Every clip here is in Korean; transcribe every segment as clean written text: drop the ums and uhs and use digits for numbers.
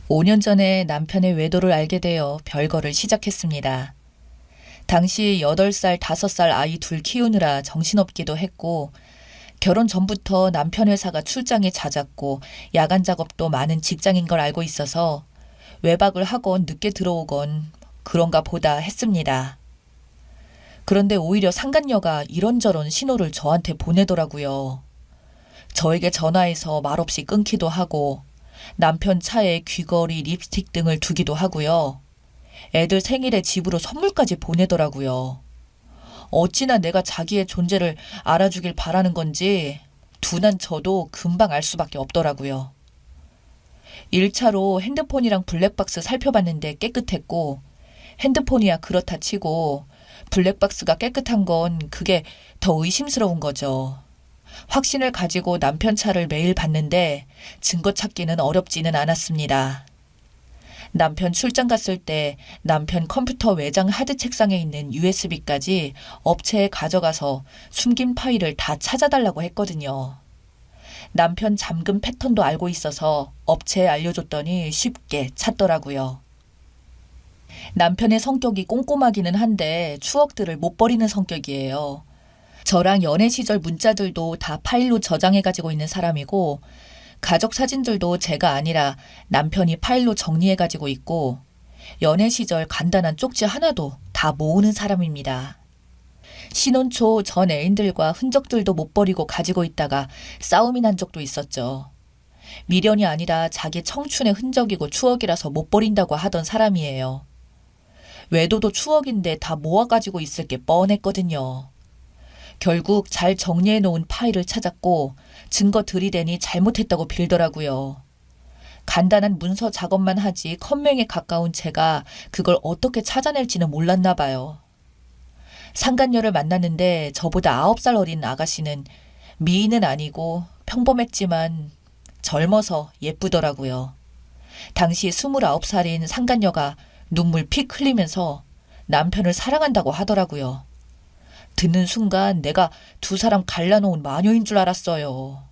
5년 전에 남편의 외도를 알게 되어 별거를 시작했습니다. 당시 8살, 5살 아이 둘 키우느라 정신없기도 했고, 결혼 전부터 남편 회사가 출장이 잦았고 야간 작업도 많은 직장인 걸 알고 있어서 외박을 하건 늦게 들어오건 그런가 보다 했습니다. 그런데 오히려 상간녀가 이런저런 신호를 저한테 보내더라고요. 저에게 전화해서 말없이 끊기도 하고 남편 차에 귀걸이, 립스틱 등을 두기도 하고요. 애들 생일에 집으로 선물까지 보내더라고요. 어찌나 내가 자기의 존재를 알아주길 바라는 건지 둔한 저도 금방 알 수밖에 없더라고요. 1차로 핸드폰이랑 블랙박스 살펴봤는데 깨끗했고, 핸드폰이야 그렇다 치고 블랙박스가 깨끗한 건 그게 더 의심스러운 거죠. 확신을 가지고 남편 차를 매일 봤는데 증거 찾기는 어렵지는 않았습니다. 남편 출장 갔을 때 남편 컴퓨터 외장 하드 책상에 있는 USB까지 업체에 가져가서 숨긴 파일을 다 찾아달라고 했거든요. 남편 잠금 패턴도 알고 있어서 업체에 알려줬더니 쉽게 찾더라고요. 남편의 성격이 꼼꼼하기는 한데 추억들을 못 버리는 성격이에요. 저랑 연애 시절 문자들도 다 파일로 저장해가지고 있는 사람이고, 가족 사진들도 제가 아니라 남편이 파일로 정리해가지고 있고, 연애 시절 간단한 쪽지 하나도 다 모으는 사람입니다. 신혼 초 전 애인들과 흔적들도 못 버리고 가지고 있다가 싸움이 난 적도 있었죠. 미련이 아니라 자기 청춘의 흔적이고 추억이라서 못 버린다고 하던 사람이에요. 외도도 추억인데 다 모아가지고 있을 게 뻔했거든요. 결국 잘 정리해 놓은 파일을 찾았고 증거 들이대니 잘못했다고 빌더라고요. 간단한 문서 작업만 하지 컴맹에 가까운 제가 그걸 어떻게 찾아낼지는 몰랐나 봐요. 상간녀를 만났는데 저보다 9살 어린 아가씨는 미인은 아니고 평범했지만 젊어서 예쁘더라고요. 당시 29살인 상간녀가 눈물 픽 흘리면서 남편을 사랑한다고 하더라고요. 듣는 순간 내가 두 사람 갈라놓은 마녀인 줄 알았어요.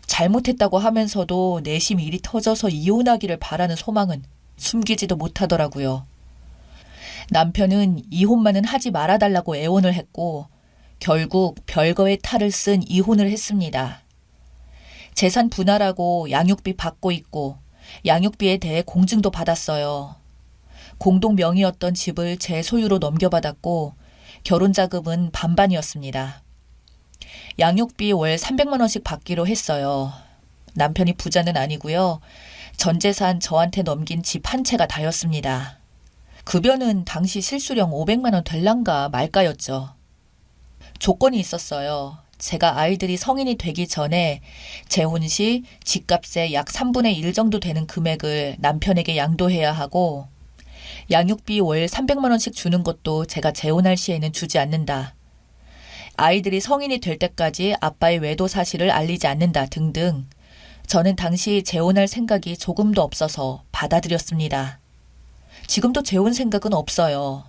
잘못했다고 하면서도 내심 일이 터져서 이혼하기를 바라는 소망은 숨기지도 못하더라고요. 남편은 이혼만은 하지 말아달라고 애원을 했고 결국 별거의 탈을 쓴 이혼을 했습니다. 재산 분할하고 양육비 받고 있고 양육비에 대해 공증도 받았어요. 공동 명의였던 집을 제 소유로 넘겨받았고 결혼자금은 반반이었습니다. 양육비 월 300만 원씩 받기로 했어요. 남편이 부자는 아니고요. 전 재산 저한테 넘긴 집 한 채가 다였습니다. 급여는 당시 실수령 500만 원 될란가 말까였죠. 조건이 있었어요. 제가 아이들이 성인이 되기 전에 재혼 시 집값의 약 3분의 1 정도 되는 금액을 남편에게 양도해야 하고 양육비 월 300만 원씩 주는 것도 제가 재혼할 시에는 주지 않는다. 아이들이 성인이 될 때까지 아빠의 외도 사실을 알리지 않는다 등등. 저는 당시 재혼할 생각이 조금도 없어서 받아들였습니다. 지금도 재혼 생각은 없어요.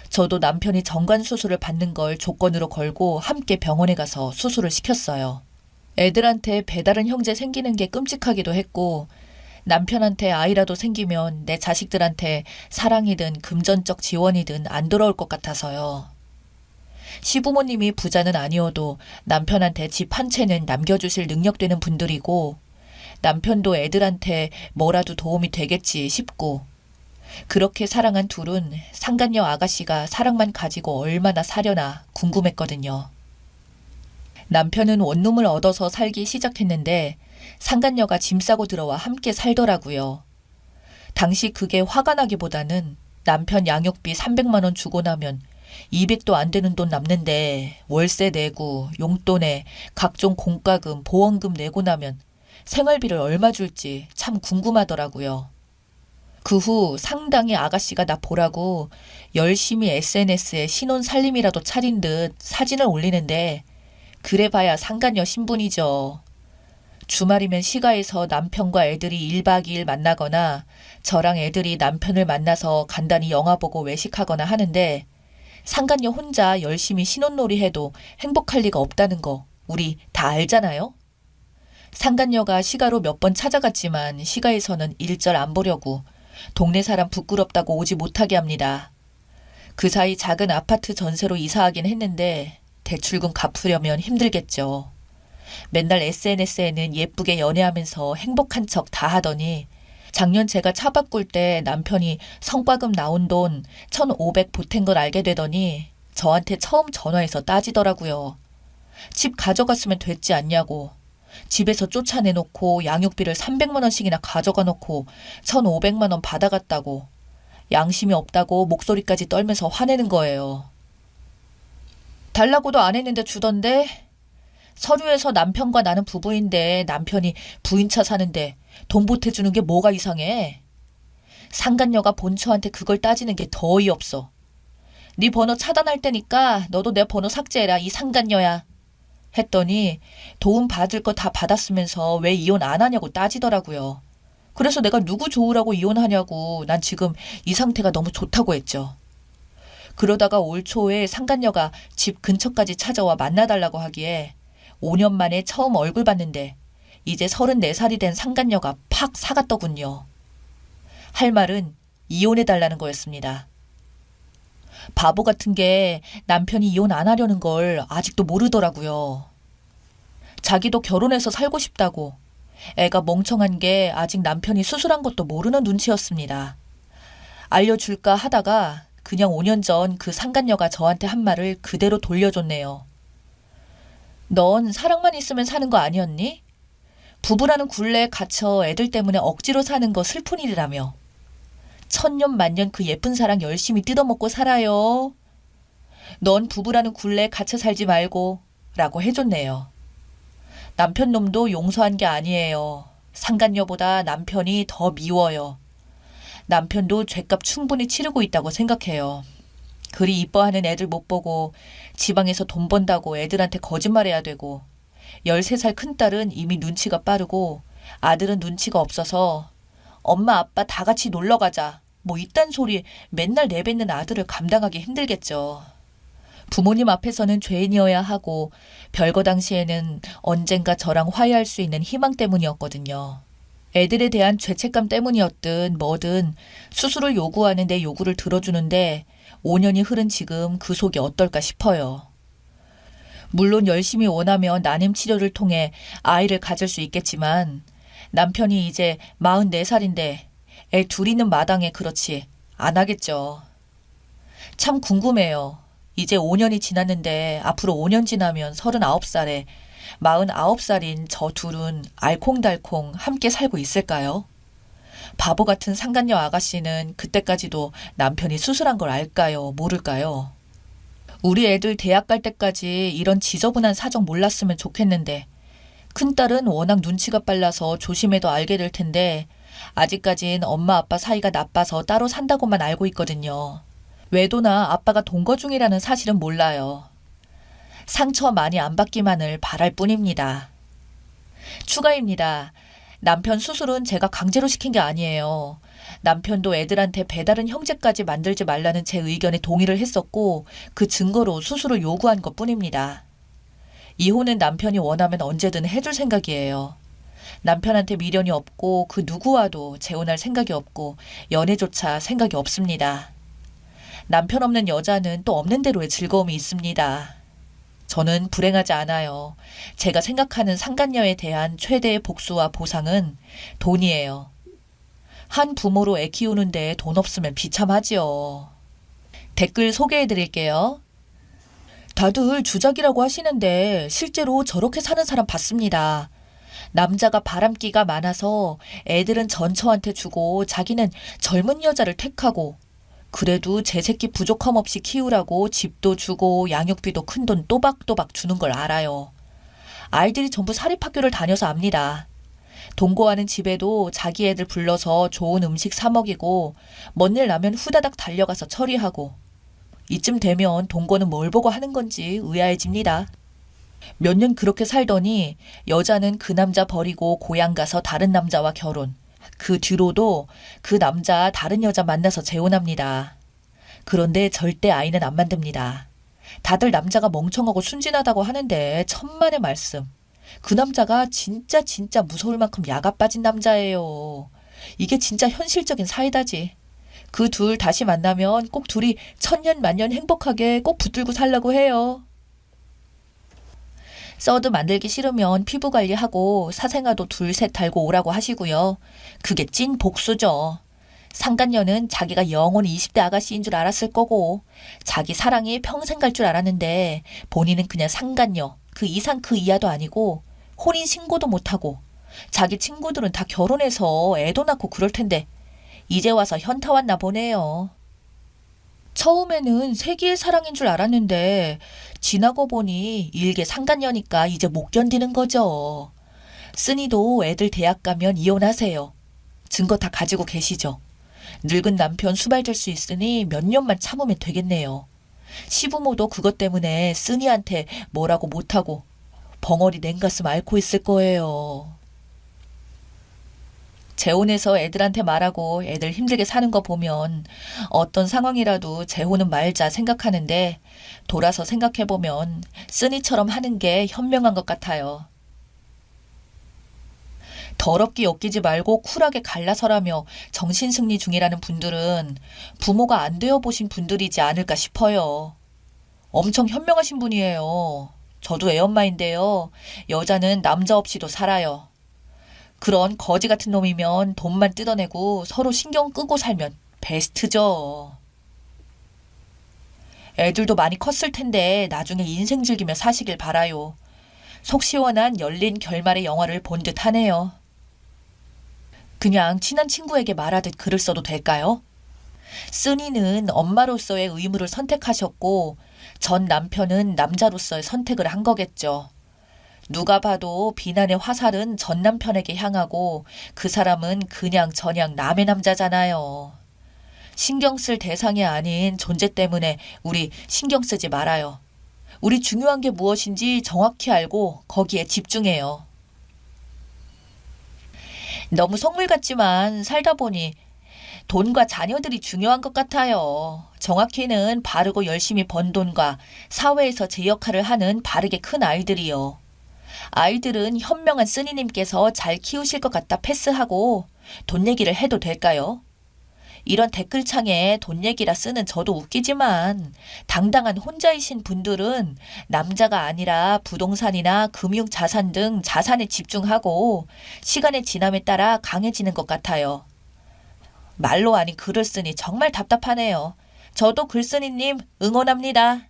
저도 남편이 정관수술을 받는 걸 조건으로 걸고 함께 병원에 가서 수술을 시켰어요. 애들한테 배다른 형제 생기는 게 끔찍하기도 했고 남편한테 아이라도 생기면 내 자식들한테 사랑이든 금전적 지원이든 안 돌아올 것 같아서요. 시부모님이 부자는 아니어도 남편한테 집 한 채는 남겨주실 능력 되는 분들이고 남편도 애들한테 뭐라도 도움이 되겠지 싶고 그렇게 사랑한 둘은 상간녀 아가씨가 사랑만 가지고 얼마나 사려나 궁금했거든요. 남편은 원룸을 얻어서 살기 시작했는데 상간녀가 짐 싸고 들어와 함께 살더라고요. 당시 그게 화가 나기보다는 남편 양육비 300만 원 주고 나면 200도 안 되는 돈 남는데 월세 내고 용돈에 각종 공과금, 보험금 내고 나면 생활비를 얼마 줄지 참 궁금하더라고요. 그 후 상당히 아가씨가 나 보라고 열심히 SNS에 신혼 살림이라도 차린 듯 사진을 올리는데 그래봐야 상간녀 신분이죠. 주말이면 시가에서 남편과 애들이 1박 2일 만나거나 저랑 애들이 남편을 만나서 간단히 영화 보고 외식하거나 하는데 상간녀 혼자 열심히 신혼놀이 해도 행복할 리가 없다는 거 우리 다 알잖아요? 상간녀가 시가로 몇 번 찾아갔지만 시가에서는 일절 안 보려고 동네 사람 부끄럽다고 오지 못하게 합니다. 그 사이 작은 아파트 전세로 이사하긴 했는데 대출금 갚으려면 힘들겠죠. 맨날 SNS에는 예쁘게 연애하면서 행복한 척 다 하더니 작년 제가 차 바꿀 때 남편이 성과금 나온 돈 1,500 보탠 걸 알게 되더니 저한테 처음 전화해서 따지더라고요. 집 가져갔으면 됐지 않냐고. 집에서 쫓아내놓고 양육비를 300만 원씩이나 가져가 놓고 1,500만 원 받아갔다고. 양심이 없다고 목소리까지 떨면서 화내는 거예요. 달라고도 안 했는데 주던데? 서류에서 남편과 나는 부부인데 남편이 부인차 사는데 돈 보태주는 게 뭐가 이상해? 상간녀가 본처한테 그걸 따지는 게 더 어이없어. 네 번호 차단할 테니까 너도 내 번호 삭제해라, 이 상간녀야. 했더니 도움 받을 거 다 받았으면서 왜 이혼 안 하냐고 따지더라고요. 그래서 내가 누구 좋으라고 이혼하냐고 난 지금 이 상태가 너무 좋다고 했죠. 그러다가 올 초에 상간녀가 집 근처까지 찾아와 만나달라고 하기에 5년 만에 처음 얼굴 봤는데 이제 34살이 된 상간녀가 팍 사갔더군요. 할 말은 이혼해달라는 거였습니다. 바보 같은 게 남편이 이혼 안 하려는 걸 아직도 모르더라고요. 자기도 결혼해서 살고 싶다고. 애가 멍청한 게 아직 남편이 수술한 것도 모르는 눈치였습니다. 알려줄까 하다가 그냥 5년 전 그 상간녀가 저한테 한 말을 그대로 돌려줬네요. 넌 사랑만 있으면 사는 거 아니었니? 부부라는 굴레에 갇혀 애들 때문에 억지로 사는 거 슬픈 일이라며. 천년 만년 그 예쁜 사랑 열심히 뜯어먹고 살아요. 넌 부부라는 굴레에 갇혀 살지 말고 라고 해줬네요. 남편 놈도 용서한 게 아니에요. 상간녀보다 남편이 더 미워요. 남편도 죗값 충분히 치르고 있다고 생각해요. 그리 이뻐하는 애들 못 보고 지방에서 돈 번다고 애들한테 거짓말해야 되고 13살 큰딸은 이미 눈치가 빠르고 아들은 눈치가 없어서 엄마 아빠 다 같이 놀러 가자. 뭐 이딴 소리 맨날 내뱉는 아들을 감당하기 힘들겠죠. 부모님 앞에서는 죄인이어야 하고 별거 당시에는 언젠가 저랑 화해할 수 있는 희망 때문이었거든요. 애들에 대한 죄책감 때문이었든 뭐든 수술을 요구하는 내 요구를 들어주는데 5년이 흐른 지금 그 속이 어떨까 싶어요. 물론 열심히 원하면 난임 치료를 통해 아이를 가질 수 있겠지만 남편이 이제 44살인데 애 둘 있는 마당에 그렇지 안 하겠죠. 참 궁금해요. 이제 5년이 지났는데 앞으로 5년 지나면 39살에 49살인 저 둘은 알콩달콩 함께 살고 있을까요? 바보 같은 상간녀 아가씨는 그때까지도 남편이 수술한 걸 알까요? 모를까요? 우리 애들 대학 갈 때까지 이런 지저분한 사정 몰랐으면 좋겠는데 큰딸은 워낙 눈치가 빨라서 조심해도 알게 될 텐데 아직까진 엄마 아빠 사이가 나빠서 따로 산다고만 알고 있거든요. 외도나 아빠가 동거 중이라는 사실은 몰라요. 상처 많이 안 받기만을 바랄 뿐입니다. 추가입니다. 남편 수술은 제가 강제로 시킨 게 아니에요. 남편도 애들한테 배다른 형제까지 만들지 말라는 제 의견에 동의를 했었고 그 증거로 수술을 요구한 것뿐입니다. 이혼은 남편이 원하면 언제든 해줄 생각이에요. 남편한테 미련이 없고 그 누구와도 재혼할 생각이 없고 연애조차 생각이 없습니다. 남편 없는 여자는 또 없는 대로의 즐거움이 있습니다. 저는 불행하지 않아요. 제가 생각하는 상간녀에 대한 최대의 복수와 보상은 돈이에요. 한 부모로 애 키우는데 돈 없으면 비참하지요. 댓글 소개해드릴게요. 다들 주작이라고 하시는데 실제로 저렇게 사는 사람 봤습니다. 남자가 바람기가 많아서 애들은 전처한테 주고 자기는 젊은 여자를 택하고 그래도 제 새끼 부족함 없이 키우라고 집도 주고 양육비도 큰돈 또박또박 주는 걸 알아요. 아이들이 전부 사립학교를 다녀서 압니다. 동거하는 집에도 자기 애들 불러서 좋은 음식 사 먹이고 먼 일 나면 후다닥 달려가서 처리하고 이쯤 되면 동거는 뭘 보고 하는 건지 의아해집니다. 몇 년 그렇게 살더니 여자는 그 남자 버리고 고향 가서 다른 남자와 결혼. 그 뒤로도 그 남자 다른 여자 만나서 재혼합니다. 그런데 절대 아이는 안 만듭니다. 다들 남자가 멍청하고 순진하다고 하는데 천만의 말씀. 그 남자가 진짜 진짜 무서울 만큼 야가 빠진 남자예요. 이게 진짜 현실적인 사이다지. 그 둘 다시 만나면 꼭 둘이 천년 만년 행복하게 꼭 붙들고 살라고 해요. 서드 만들기 싫으면 피부 관리하고 사생아도 둘 셋 달고 오라고 하시고요. 그게 찐 복수죠. 상간녀는 자기가 영원히 20대 아가씨인 줄 알았을 거고 자기 사랑이 평생 갈 줄 알았는데 본인은 그냥 상간녀, 그 이상 그 이하도 아니고 혼인 신고도 못하고 자기 친구들은 다 결혼해서 애도 낳고 그럴 텐데 이제 와서 현타 왔나 보네요. 처음에는 세기의 사랑인 줄 알았는데 지나고 보니 일개 상간녀니까 이제 못 견디는 거죠. 쓰니도 애들 대학 가면 이혼하세요. 증거 다 가지고 계시죠. 늙은 남편 수발될 수 있으니 몇 년만 참으면 되겠네요. 시부모도 그것 때문에 쓰니한테 뭐라고 못하고 벙어리 냉가슴 앓고 있을 거예요. 재혼해서 애들한테 말하고 애들 힘들게 사는 거 보면 어떤 상황이라도 재혼은 말자 생각하는데 돌아서 생각해보면 쓰니처럼 하는 게 현명한 것 같아요. 더럽게 엮이지 말고 쿨하게 갈라서라며 정신승리 중이라는 분들은 부모가 안 되어 보신 분들이지 않을까 싶어요. 엄청 현명하신 분이에요. 저도 애엄마인데요. 여자는 남자 없이도 살아요. 그런 거지 같은 놈이면 돈만 뜯어내고 서로 신경 끄고 살면 베스트죠. 애들도 많이 컸을 텐데 나중에 인생 즐기며 사시길 바라요. 속 시원한 열린 결말의 영화를 본 듯 하네요. 그냥 친한 친구에게 말하듯 글을 써도 될까요? 쓰니는 엄마로서의 의무를 선택하셨고 전 남편은 남자로서의 선택을 한 거겠죠. 누가 봐도 비난의 화살은 전 남편에게 향하고 그 사람은 그냥 저냥 남의 남자잖아요. 신경 쓸 대상이 아닌 존재 때문에 우리 신경 쓰지 말아요. 우리 중요한 게 무엇인지 정확히 알고 거기에 집중해요. 너무 속물 같지만 살다 보니 돈과 자녀들이 중요한 것 같아요. 정확히는 바르고 열심히 번 돈과 사회에서 제 역할을 하는 바르게 큰 아이들이요. 아이들은 현명한 쓰니님께서 잘 키우실 것 같다 패스하고 돈 얘기를 해도 될까요? 이런 댓글창에 돈 얘기라 쓰는 저도 웃기지만 당당한 혼자이신 분들은 남자가 아니라 부동산이나 금융자산 등 자산에 집중하고 시간의 지남에 따라 강해지는 것 같아요. 말로 아닌 글을 쓰니 정말 답답하네요. 저도 글쓴이님 응원합니다.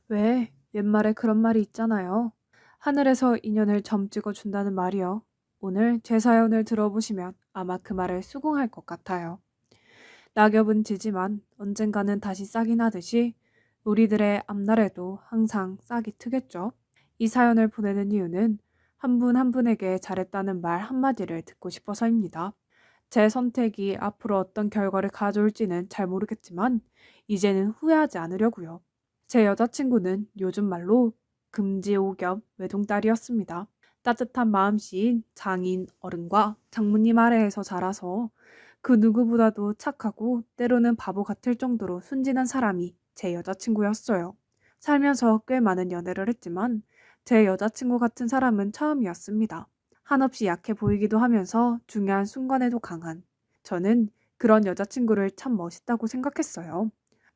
왜? 옛말에 그런 말이 있잖아요. 하늘에서 인연을 점찍어 준다는 말이요. 오늘 제 사연을 들어보시면 아마 그 말을 수긍할 것 같아요. 낙엽은 지지만 언젠가는 다시 싹이 나듯이 우리들의 앞날에도 항상 싹이 트겠죠. 이 사연을 보내는 이유는 한 분 한 분에게 잘했다는 말 한마디를 듣고 싶어서입니다. 제 선택이 앞으로 어떤 결과를 가져올지는 잘 모르겠지만 이제는 후회하지 않으려고요. 제 여자친구는 요즘 말로 금지오겹 외동딸이었습니다. 따뜻한 마음씨인 장인 어른과 장모님 아래에서 자라서 그 누구보다도 착하고 때로는 바보 같을 정도로 순진한 사람이 제 여자친구였어요. 살면서 꽤 많은 연애를 했지만 제 여자친구 같은 사람은 처음이었습니다. 한없이 약해 보이기도 하면서 중요한 순간에도 강한. 저는 그런 여자친구를 참 멋있다고 생각했어요.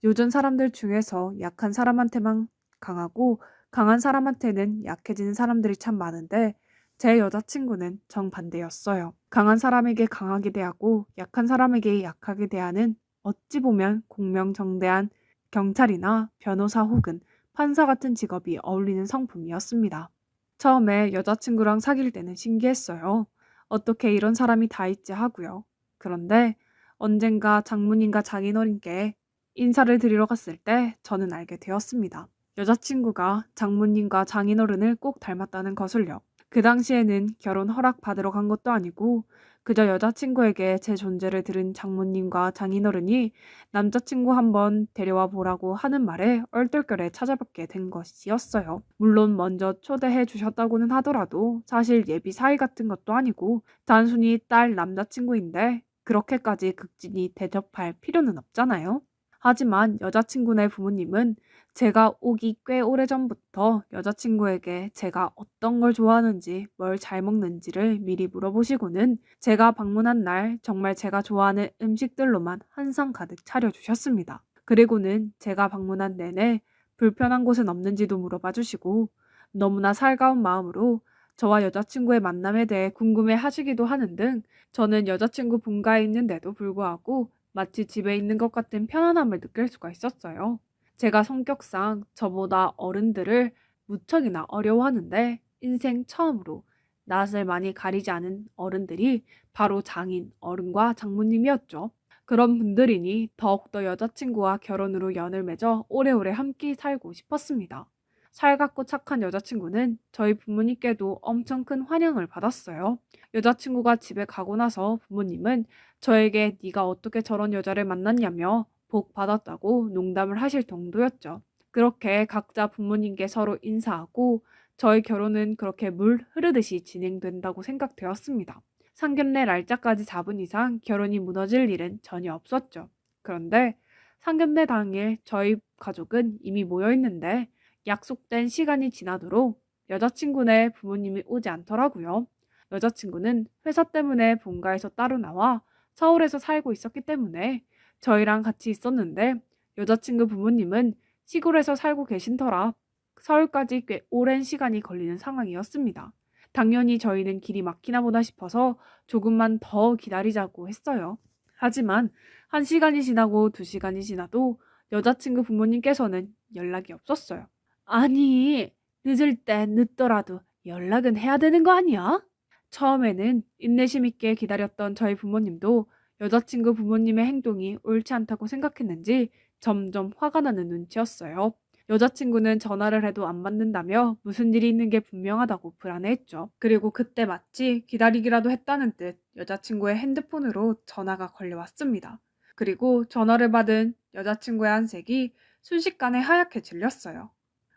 요즘 사람들 중에서 약한 사람한테만 강하고 강한 사람한테는 약해지는 사람들이 참 많은데 제 여자친구는 정반대였어요. 강한 사람에게 강하게 대하고 약한 사람에게 약하게 대하는 어찌 보면 공명정대한 경찰이나 변호사 혹은 판사 같은 직업이 어울리는 성품이었습니다. 처음에 여자친구랑 사귈 때는 신기했어요. 어떻게 이런 사람이 다 있지 하고요. 그런데 언젠가 장모님과 장인어른께 인사를 드리러 갔을 때 저는 알게 되었습니다. 여자친구가 장모님과 장인어른을 꼭 닮았다는 것을요. 그 당시에는 결혼 허락 받으러 간 것도 아니고 그저 여자친구에게 제 존재를 들은 장모님과 장인어른이 남자친구 한번 데려와 보라고 하는 말에 얼떨결에 찾아뵙게 된 것이었어요. 물론 먼저 초대해 주셨다고는 하더라도 사실 예비 사이 같은 것도 아니고 단순히 딸 남자친구인데 그렇게까지 극진히 대접할 필요는 없잖아요. 하지만 여자친구네 부모님은 제가 오기 꽤 오래전부터 여자친구에게 제가 어떤 걸 좋아하는지, 뭘 잘 먹는지를 미리 물어보시고는 제가 방문한 날 정말 제가 좋아하는 음식들로만 한 상 가득 차려주셨습니다. 그리고는 제가 방문한 내내 불편한 곳은 없는지도 물어봐 주시고 너무나 살가운 마음으로 저와 여자친구의 만남에 대해 궁금해 하시기도 하는 등 저는 여자친구 본가에 있는데도 불구하고 마치 집에 있는 것 같은 편안함을 느낄 수가 있었어요. 제가 성격상 저보다 어른들을 무척이나 어려워하는데 인생 처음으로 낯을 많이 가리지 않은 어른들이 바로 장인, 어른과 장모님이었죠. 그런 분들이니 더욱더 여자친구와 결혼으로 연을 맺어 오래오래 함께 살고 싶었습니다. 살갑고 착한 여자친구는 저희 부모님께도 엄청 큰 환영을 받았어요. 여자친구가 집에 가고 나서 부모님은 저에게 네가 어떻게 저런 여자를 만났냐며 복 받았다고 농담을 하실 정도였죠. 그렇게 각자 부모님께 서로 인사하고 저희 결혼은 그렇게 물 흐르듯이 진행된다고 생각되었습니다. 상견례 날짜까지 잡은 이상 결혼이 무너질 일은 전혀 없었죠. 그런데 상견례 당일 저희 가족은 이미 모여 있는데 약속된 시간이 지나도록 여자친구네 부모님이 오지 않더라고요. 여자친구는 회사 때문에 본가에서 따로 나와 서울에서 살고 있었기 때문에 저희랑 같이 있었는데 여자친구 부모님은 시골에서 살고 계신 터라 서울까지 꽤 오랜 시간이 걸리는 상황이었습니다. 당연히 저희는 길이 막히나 보다 싶어서 조금만 더 기다리자고 했어요. 하지만 1시간이 지나고 2시간이 지나도 여자친구 부모님께서는 연락이 없었어요. 아니, 늦을 때 늦더라도 연락은 해야 되는 거 아니야? 처음에는 인내심 있게 기다렸던 저희 부모님도 여자친구 부모님의 행동이 옳지 않다고 생각했는지 점점 화가 나는 눈치였어요. 여자친구는 전화를 해도 안 받는다며 무슨 일이 있는 게 분명하다고 불안해했죠. 그리고 그때 마치 기다리기라도 했다는 듯 여자친구의 핸드폰으로 전화가 걸려왔습니다. 그리고 전화를 받은 여자친구의 한색이 순식간에 하얗게 질렸어요.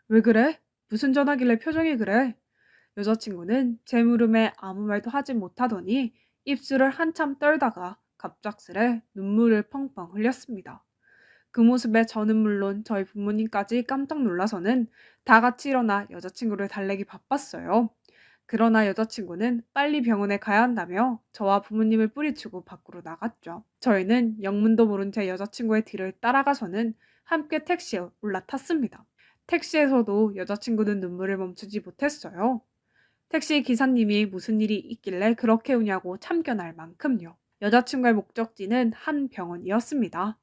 왜 그래? 무슨 전화길래 표정이 그래? 여자친구는 제 물음에 아무 말도 하지 못하더니 입술을 한참 떨다가 갑작스레 눈물을 펑펑 흘렸습니다. 그 모습에 저는 물론 저희 부모님까지 깜짝 놀라서는 다 같이 일어나 여자친구를 달래기 바빴어요. 그러나 여자친구는 빨리 병원에 가야 한다며 저와 부모님을 뿌리치고 밖으로 나갔죠. 저희는 영문도 모른 제 여자친구의 뒤를 따라가서는 함께 택시에 올라탔습니다. 택시에서도 여자친구는 눈물을 멈추지 못했어요. 택시 기사님이 무슨 일이 있길래 그렇게 우냐고 참견할 만큼요. 여자친구의 목적지는 한 병원이었습니다.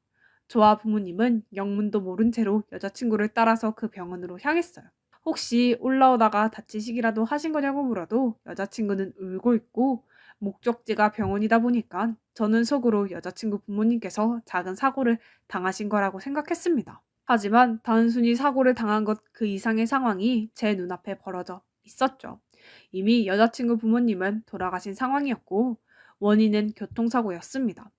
저와 부모님은 영문도 모른 채로 여자친구를 따라서 그 병원으로 향했어요. 혹시 올라오다가 다치시기라도 하신 거냐고 물어도 여자친구는 울고 있고 목적지가 병원이다 보니까 저는 속으로 여자친구 부모님께서 작은 사고를 당하신 거라고 생각했습니다. 하지만 단순히 사고를 당한 것 그 이상의 상황이 제 눈앞에 벌어져 있었죠. 이미 여자친구 부모님은 돌아가신 상황이었고 원인은 교통사고였습니다.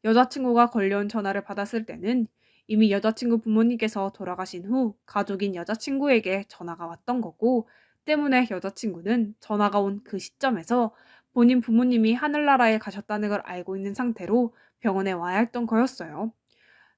여자친구가 걸려온 전화를 받았을 때는 이미 여자친구 부모님께서 돌아가신 후 가족인 여자친구에게 전화가 왔던 거고 때문에 여자친구는 전화가 온 그 시점에서 본인 부모님이 하늘나라에 가셨다는 걸 알고 있는 상태로 병원에 와야 했던 거였어요.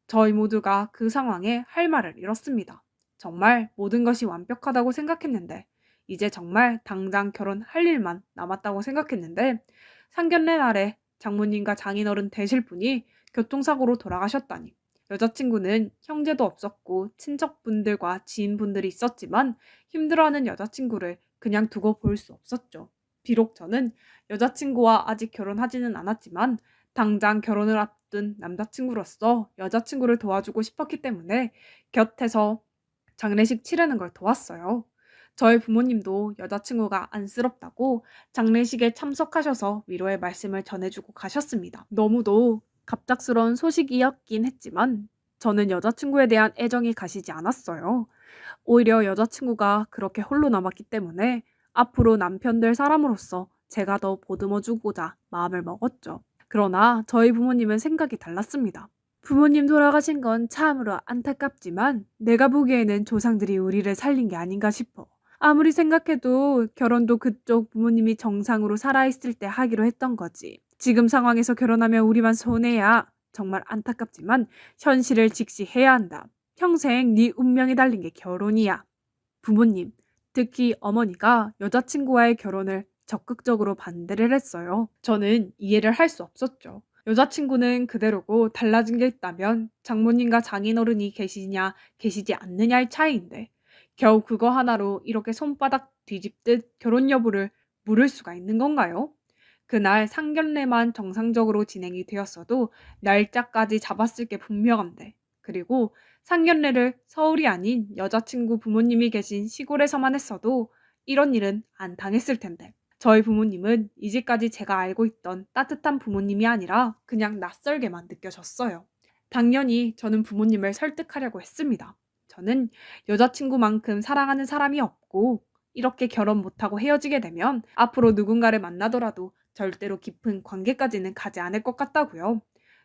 저희 모두가 그 상황에 할 말을 잃었습니다. 정말 모든 것이 완벽하다고 생각했는데 이제 정말 당장 결혼할 일만 남았다고 생각했는데 상견례 날에 장모님과 장인어른 되실 분이 교통사고로 돌아가셨다니. 여자친구는 형제도 없었고 친척분들과 지인분들이 있었지만 힘들어하는 여자친구를 그냥 두고 볼 수 없었죠. 비록 저는 여자친구와 아직 결혼하지는 않았지만 당장 결혼을 앞둔 남자친구로서 여자친구를 도와주고 싶었기 때문에 곁에서 장례식 치르는 걸 도왔어요. 저희 부모님도 여자친구가 안쓰럽다고 장례식에 참석하셔서 위로의 말씀을 전해주고 가셨습니다. 너무도 갑작스러운 소식이었긴 했지만 저는 여자친구에 대한 애정이 가시지 않았어요. 오히려 여자친구가 그렇게 홀로 남았기 때문에 앞으로 남편 될 사람으로서 제가 더 보듬어주고자 마음을 먹었죠. 그러나 저희 부모님은 생각이 달랐습니다. 부모님 돌아가신 건 참으로 안타깝지만 내가 보기에는 조상들이 우리를 살린 게 아닌가 싶어. 아무리 생각해도 결혼도 그쪽 부모님이 정상으로 살아있을 때 하기로 했던 거지. 지금 상황에서 결혼하면 우리만 손해야. 정말 안타깝지만 현실을 직시해야 한다. 평생 네 운명에 달린 게 결혼이야. 부모님, 특히 어머니가 여자친구와의 결혼을 적극적으로 반대를 했어요. 저는 이해를 할 수 없었죠. 여자친구는 그대로고 달라진 게 있다면 장모님과 장인어른이 계시냐 계시지 않느냐의 차이인데 겨우 그거 하나로 이렇게 손바닥 뒤집듯 결혼 여부를 물을 수가 있는 건가요? 그날 상견례만 정상적으로 진행이 되었어도 날짜까지 잡았을 게 분명한데 그리고 상견례를 서울이 아닌 여자친구 부모님이 계신 시골에서만 했어도 이런 일은 안 당했을 텐데 저희 부모님은 이제까지 제가 알고 있던 따뜻한 부모님이 아니라 그냥 낯설게만 느껴졌어요. 당연히 저는 부모님을 설득하려고 했습니다. 저는 여자친구만큼 사랑하는 사람이 없고 이렇게 결혼 못하고 헤어지게 되면 앞으로 누군가를 만나더라도 절대로 깊은 관계까지는 가지 않을 것 같다고요.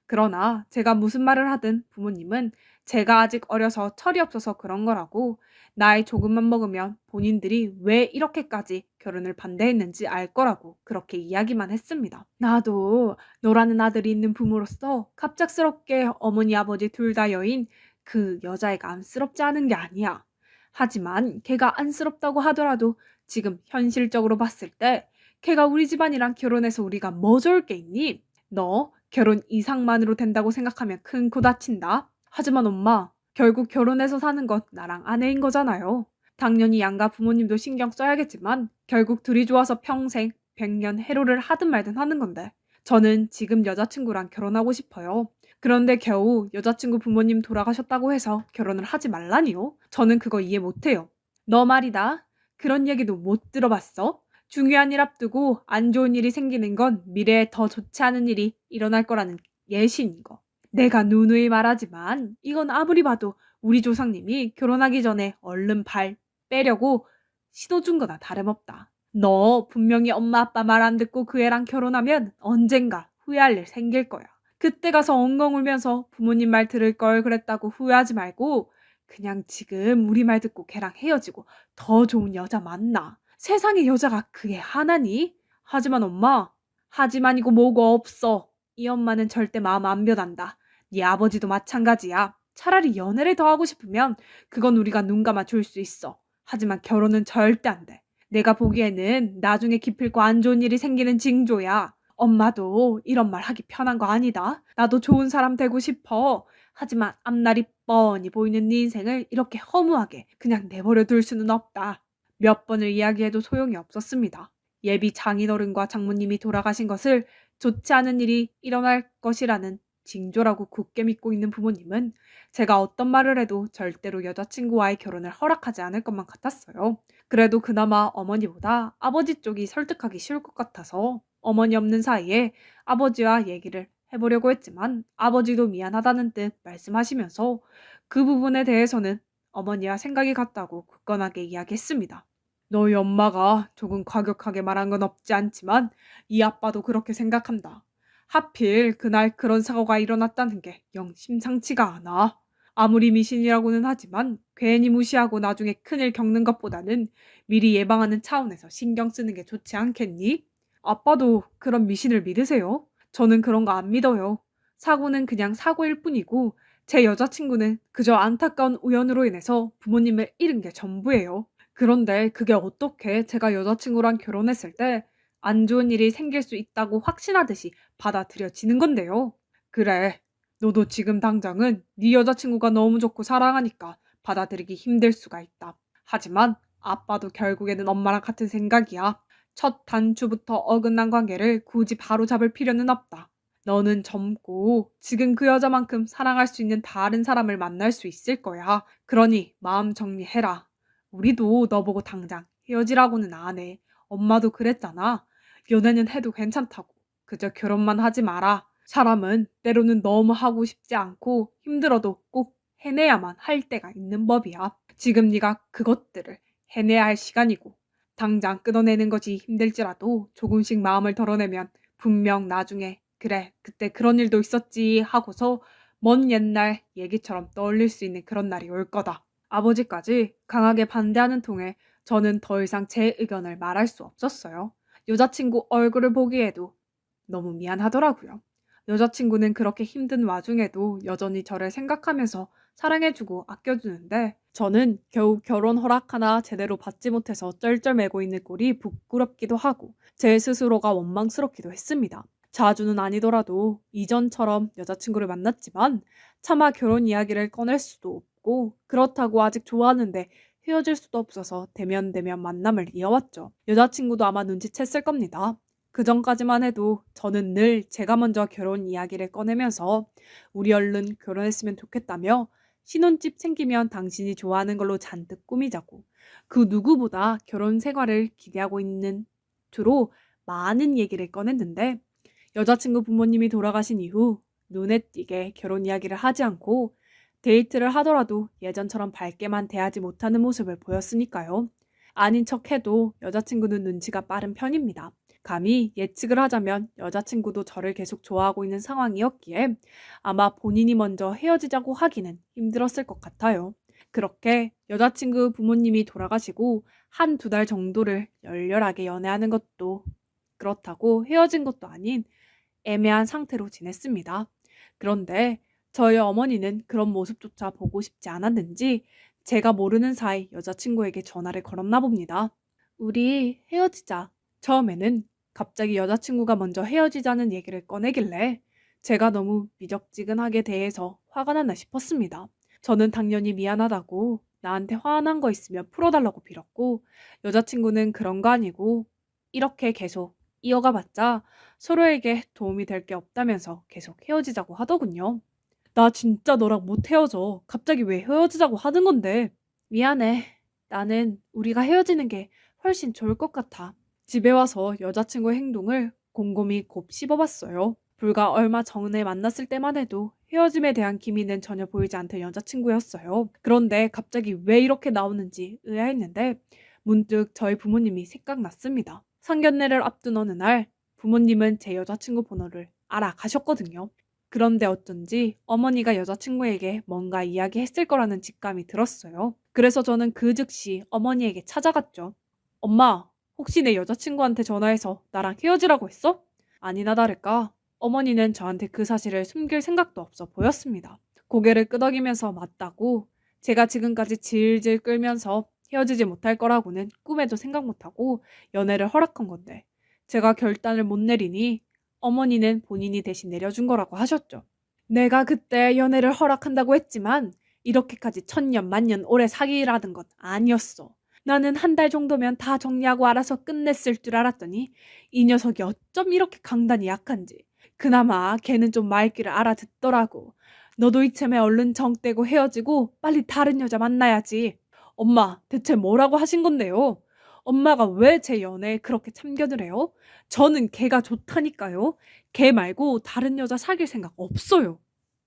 그러나 제가 무슨 말을 하든 부모님은 제가 아직 어려서 철이 없어서 그런 거라고 나이 조금만 먹으면 본인들이 왜 이렇게까지 결혼을 반대했는지 알 거라고 그렇게 이야기만 했습니다. 나도 너라는 아들이 있는 부모로서 갑작스럽게 어머니 아버지 둘 다 여인 그 여자애가 안쓰럽지 않은 게 아니야. 하지만 걔가 안쓰럽다고 하더라도 지금 현실적으로 봤을 때 걔가 우리 집안이랑 결혼해서 우리가 뭐 좋을 게 있니? 너 결혼 이상만으로 된다고 생각하면 큰 코 다친다. 하지만 엄마, 결국 결혼해서 사는 건 나랑 아내인 거잖아요. 당연히 양가 부모님도 신경 써야겠지만 결국 둘이 좋아서 평생 100년 해로를 하든 말든 하는 건데 저는 지금 여자친구랑 결혼하고 싶어요. 그런데 겨우 여자친구 부모님 돌아가셨다고 해서 결혼을 하지 말라니요? 저는 그거 이해 못해요. 너 말이다. 그런 얘기도 못 들어봤어? 중요한 일 앞두고 안 좋은 일이 생기는 건 미래에 더 좋지 않은 일이 일어날 거라는 예시인 거. 내가 누누이 말하지만 이건 아무리 봐도 우리 조상님이 결혼하기 전에 얼른 발 빼려고 신호준 거나 다름없다. 너 분명히 엄마 아빠 말 안 듣고 그 애랑 결혼하면 언젠가 후회할 일 생길 거야. 그때 가서 엉엉 울면서 부모님 말 들을 걸 그랬다고 후회하지 말고 그냥 지금 우리 말 듣고 걔랑 헤어지고 더 좋은 여자 만나. 세상에 여자가 그게 하나니? 하지만 엄마, 하지만이고 뭐고 없어. 이 엄마는 절대 마음 안 변한다. 네 아버지도 마찬가지야. 차라리 연애를 더 하고 싶으면 그건 우리가 눈 감아 줄 수 있어. 하지만 결혼은 절대 안 돼. 내가 보기에는 나중에 기필코 안 좋은 일이 생기는 징조야. 엄마도 이런 말 하기 편한 거 아니다. 나도 좋은 사람 되고 싶어. 하지만 앞날이 뻔히 보이는 네 인생을 이렇게 허무하게 그냥 내버려 둘 수는 없다. 몇 번을 이야기해도 소용이 없었습니다. 예비 장인어른과 장모님이 돌아가신 것을 좋지 않은 일이 일어날 것이라는 징조라고 굳게 믿고 있는 부모님은 제가 어떤 말을 해도 절대로 여자친구와의 결혼을 허락하지 않을 것만 같았어요. 그래도 그나마 어머니보다 아버지 쪽이 설득하기 쉬울 것 같아서 어머니 없는 사이에 아버지와 얘기를 해보려고 했지만 아버지도 미안하다는 뜻 말씀하시면서 그 부분에 대해서는 어머니와 생각이 같다고 굳건하게 이야기했습니다. 너희 엄마가 조금 과격하게 말한 건 없지 않지만 이 아빠도 그렇게 생각한다. 하필 그날 그런 사고가 일어났다는 게 영 심상치가 않아. 아무리 미신이라고는 하지만 괜히 무시하고 나중에 큰일 겪는 것보다는 미리 예방하는 차원에서 신경 쓰는 게 좋지 않겠니? 아빠도 그런 미신을 믿으세요? 저는 그런 거 안 믿어요. 사고는 그냥 사고일 뿐이고 제 여자친구는 그저 안타까운 우연으로 인해서 부모님을 잃은 게 전부예요. 그런데 그게 어떻게 제가 여자친구랑 결혼했을 때 안 좋은 일이 생길 수 있다고 확신하듯이 받아들여지는 건데요. 그래, 너도 지금 당장은 네 여자친구가 너무 좋고 사랑하니까 받아들이기 힘들 수가 있다. 하지만 아빠도 결국에는 엄마랑 같은 생각이야. 첫 단추부터 어긋난 관계를 굳이 바로잡을 필요는 없다. 너는 젊고 지금 그 여자만큼 사랑할 수 있는 다른 사람을 만날 수 있을 거야. 그러니 마음 정리해라. 우리도 너보고 당장 헤어지라고는 안 해. 엄마도 그랬잖아. 연애는 해도 괜찮다고. 그저 결혼만 하지 마라. 사람은 때로는 너무 하고 싶지 않고 힘들어도 꼭 해내야만 할 때가 있는 법이야. 지금 네가 그것들을 해내야 할 시간이고 당장 끊어내는 것이 힘들지라도 조금씩 마음을 덜어내면 분명 나중에 그래, 그때 그런 일도 있었지 하고서 먼 옛날 얘기처럼 떠올릴 수 있는 그런 날이 올 거다. 아버지까지 강하게 반대하는 통에 저는 더 이상 제 의견을 말할 수 없었어요. 여자친구 얼굴을 보기에도 너무 미안하더라고요. 여자친구는 그렇게 힘든 와중에도 여전히 저를 생각하면서 사랑해주고 아껴주는데 저는 겨우 결혼 허락 하나 제대로 받지 못해서 쩔쩔매고 있는 꼴이 부끄럽기도 하고 제 스스로가 원망스럽기도 했습니다. 자주는 아니더라도 이전처럼 여자친구를 만났지만 차마 결혼 이야기를 꺼낼 수도 없고 그렇다고 아직 좋아하는데 헤어질 수도 없어서 대면대면 만남을 이어왔죠. 여자친구도 아마 눈치챘을 겁니다. 그 전까지만 해도 저는 늘 제가 먼저 결혼 이야기를 꺼내면서 우리 얼른 결혼했으면 좋겠다며 신혼집 생기면 당신이 좋아하는 걸로 잔뜩 꾸미자고 그 누구보다 결혼 생활을 기대하고 있는 주로 많은 얘기를 꺼냈는데 여자친구 부모님이 돌아가신 이후 눈에 띄게 결혼 이야기를 하지 않고 데이트를 하더라도 예전처럼 밝게만 대하지 못하는 모습을 보였으니까요. 아닌 척해도 여자친구는 눈치가 빠른 편입니다. 감히 예측을 하자면 여자친구도 저를 계속 좋아하고 있는 상황이었기에 아마 본인이 먼저 헤어지자고 하기는 힘들었을 것 같아요. 그렇게 여자친구 부모님이 돌아가시고 한 두 달 정도를 열렬하게 연애하는 것도 그렇다고 헤어진 것도 아닌 애매한 상태로 지냈습니다. 그런데 저희 어머니는 그런 모습조차 보고 싶지 않았는지 제가 모르는 사이 여자친구에게 전화를 걸었나 봅니다. 우리 헤어지자. 처음에는 갑자기 여자친구가 먼저 헤어지자는 얘기를 꺼내길래 제가 너무 미적지근하게 대해서 화가 났나 싶었습니다. 저는 당연히 미안하다고 나한테 화난 거 있으면 풀어달라고 빌었고 여자친구는 그런 거 아니고 이렇게 계속 이어가 봤자 서로에게 도움이 될 게 없다면서 계속 헤어지자고 하더군요. 나 진짜 너랑 못 헤어져. 갑자기 왜 헤어지자고 하는 건데? 미안해. 나는 우리가 헤어지는 게 훨씬 좋을 것 같아. 집에 와서 여자친구의 행동을 곰곰이 곱씹어봤어요. 불과 얼마 전에 만났을 때만 해도 헤어짐에 대한 기미는 전혀 보이지 않던 여자친구였어요. 그런데 갑자기 왜 이렇게 나오는지 의아했는데 문득 저희 부모님이 생각났습니다. 상견례를 앞둔 어느 날 부모님은 제 여자친구 번호를 알아가셨거든요. 그런데 어쩐지 어머니가 여자친구에게 뭔가 이야기했을 거라는 직감이 들었어요. 그래서 저는 그 즉시 어머니에게 찾아갔죠. 엄마, 혹시 내 여자친구한테 전화해서 나랑 헤어지라고 했어? 아니나 다를까 어머니는 저한테 그 사실을 숨길 생각도 없어 보였습니다. 고개를 끄덕이면서 맞다고 제가 지금까지 질질 끌면서 헤어지지 못할 거라고는 꿈에도 생각 못하고 연애를 허락한 건데 제가 결단을 못 내리니 어머니는 본인이 대신 내려준 거라고 하셨죠. 내가 그때 연애를 허락한다고 했지만 이렇게까지 천년 만년 오래 사귀라는 건 아니었어. 나는 한 달 정도면 다 정리하고 알아서 끝냈을 줄 알았더니 이 녀석이 어쩜 이렇게 강단이 약한지. 그나마 걔는 좀 말귀를 알아듣더라고. 너도 이참에 얼른 정 떼고 헤어지고 빨리 다른 여자 만나야지. 엄마, 대체 뭐라고 하신 건데요? 엄마가 왜 제 연애에 그렇게 참견을 해요? 저는 걔가 좋다니까요. 걔 말고 다른 여자 사귈 생각 없어요.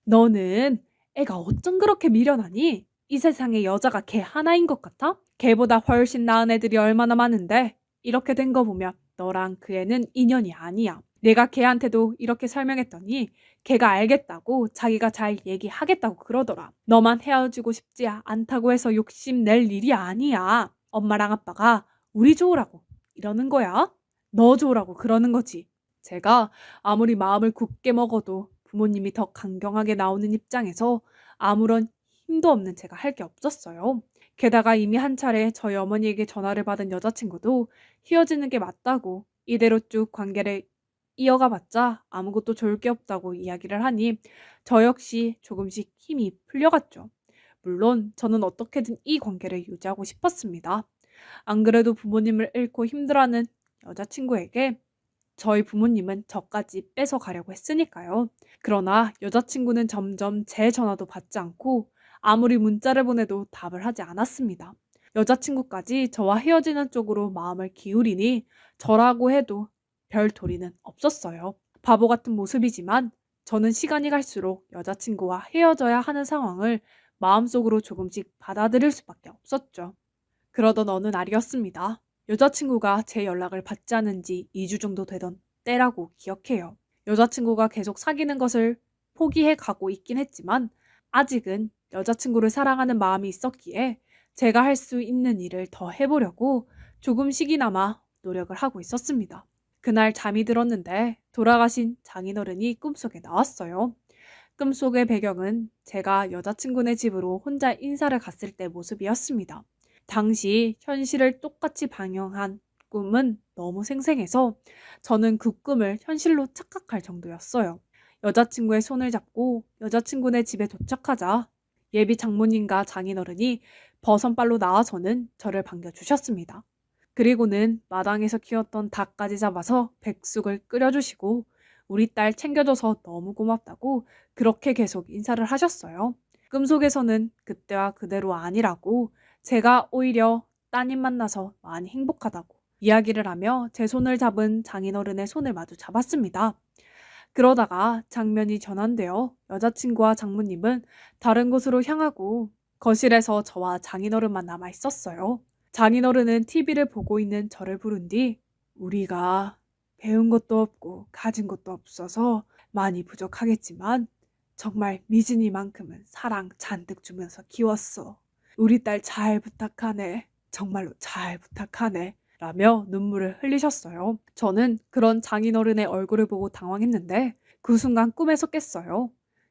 너는 애가 어쩜 그렇게 미련하니? 이 세상에 여자가 걔 하나인 것 같아? 걔보다 훨씬 나은 애들이 얼마나 많은데 이렇게 된 거 보면 너랑 그 애는 인연이 아니야. 내가 걔한테도 이렇게 설명했더니 걔가 알겠다고 자기가 잘 얘기하겠다고 그러더라. 너만 헤어지고 싶지 않다고 해서 욕심낼 일이 아니야. 엄마랑 아빠가 우리 좋으라고 이러는 거야. 너 좋으라고 그러는 거지. 제가 아무리 마음을 굳게 먹어도 부모님이 더 강경하게 나오는 입장에서 아무런 힘도 없는 제가 할 게 없었어요. 게다가 이미 한 차례 저희 어머니에게 전화를 받은 여자친구도 헤어지는 게 맞다고 이대로 쭉 관계를 이어가 봤자 아무것도 좋을 게 없다고 이야기를 하니 저 역시 조금씩 힘이 풀려갔죠. 물론 저는 어떻게든 이 관계를 유지하고 싶었습니다. 안 그래도 부모님을 잃고 힘들어하는 여자친구에게 저희 부모님은 저까지 뺏어가려고 했으니까요. 그러나 여자친구는 점점 제 전화도 받지 않고 아무리 문자를 보내도 답을 하지 않았습니다. 여자친구까지 저와 헤어지는 쪽으로 마음을 기울이니 저라고 해도 별 도리는 없었어요. 바보 같은 모습이지만 저는 시간이 갈수록 여자친구와 헤어져야 하는 상황을 마음속으로 조금씩 받아들일 수밖에 없었죠. 그러던 어느 날이었습니다. 여자친구가 제 연락을 받지 않은 지 2주 정도 되던 때라고 기억해요. 여자친구가 계속 사귀는 것을 포기해 가고 있긴 했지만 아직은 여자친구를 사랑하는 마음이 있었기에 제가 할 수 있는 일을 더 해보려고 조금씩이나마 노력을 하고 있었습니다. 그날 잠이 들었는데 돌아가신 장인어른이 꿈속에 나왔어요. 꿈속의 배경은 제가 여자친구네 집으로 혼자 인사를 갔을 때 모습이었습니다. 당시 현실을 똑같이 방영한 꿈은 너무 생생해서 저는 그 꿈을 현실로 착각할 정도였어요. 여자친구의 손을 잡고 여자친구네 집에 도착하자 예비 장모님과 장인어른이 버선발로 나와서는 저를 반겨주셨습니다. 그리고는 마당에서 키웠던 닭까지 잡아서 백숙을 끓여주시고 우리 딸 챙겨줘서 너무 고맙다고 그렇게 계속 인사를 하셨어요. 꿈속에서는 그때와 그대로 아니라고 제가 오히려 따님 만나서 많이 행복하다고 이야기를 하며 제 손을 잡은 장인어른의 손을 마주 잡았습니다. 그러다가 장면이 전환되어 여자친구와 장모님은 다른 곳으로 향하고 거실에서 저와 장인어른만 남아 있었어요. 장인어른은 TV를 보고 있는 저를 부른 뒤 우리가 배운 것도 없고 가진 것도 없어서 많이 부족하겠지만 정말 미진이만큼은 사랑 잔뜩 주면서 키웠어. 우리 딸 잘 부탁하네. 정말로 잘 부탁하네. 라며 눈물을 흘리셨어요. 저는 그런 장인어른의 얼굴을 보고 당황했는데 그 순간 꿈에서 깼어요.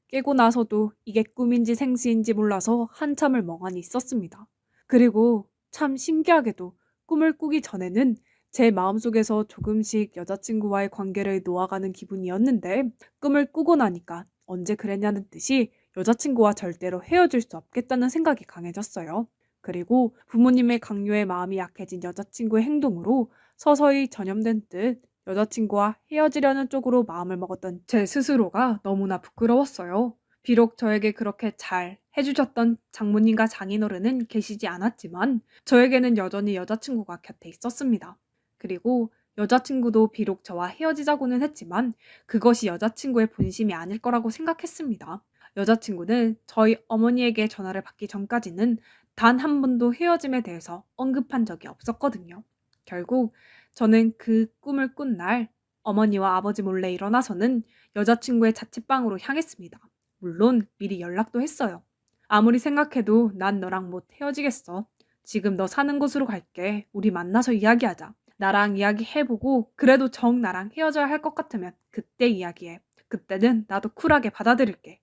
깨고 나서도 이게 꿈인지 생시인지 몰라서 한참을 멍하니 있었습니다. 그리고 참 신기하게도 꿈을 꾸기 전에는 제 마음속에서 조금씩 여자친구와의 관계를 놓아가는 기분이었는데 꿈을 꾸고 나니까 언제 그랬냐는 듯이 여자친구와 절대로 헤어질 수 없겠다는 생각이 강해졌어요. 그리고 부모님의 강요에 마음이 약해진 여자친구의 행동으로 서서히 전염된 듯 여자친구와 헤어지려는 쪽으로 마음을 먹었던 제 스스로가 너무나 부끄러웠어요. 비록 저에게 그렇게 잘 해주셨던 장모님과 장인어른은 계시지 않았지만 저에게는 여전히 여자친구가 곁에 있었습니다. 그리고 여자친구도 비록 저와 헤어지자고는 했지만 그것이 여자친구의 본심이 아닐 거라고 생각했습니다. 여자친구는 저희 어머니에게 전화를 받기 전까지는 단 한 번도 헤어짐에 대해서 언급한 적이 없었거든요. 결국 저는 그 꿈을 꾼 날 어머니와 아버지 몰래 일어나서는 여자친구의 자취방으로 향했습니다. 물론 미리 연락도 했어요. 아무리 생각해도 난 너랑 못 헤어지겠어. 지금 너 사는 곳으로 갈게. 우리 만나서 이야기하자. 나랑 이야기해보고 그래도 정 나랑 헤어져야 할 것 같으면 그때 이야기해. 그때는 나도 쿨하게 받아들일게.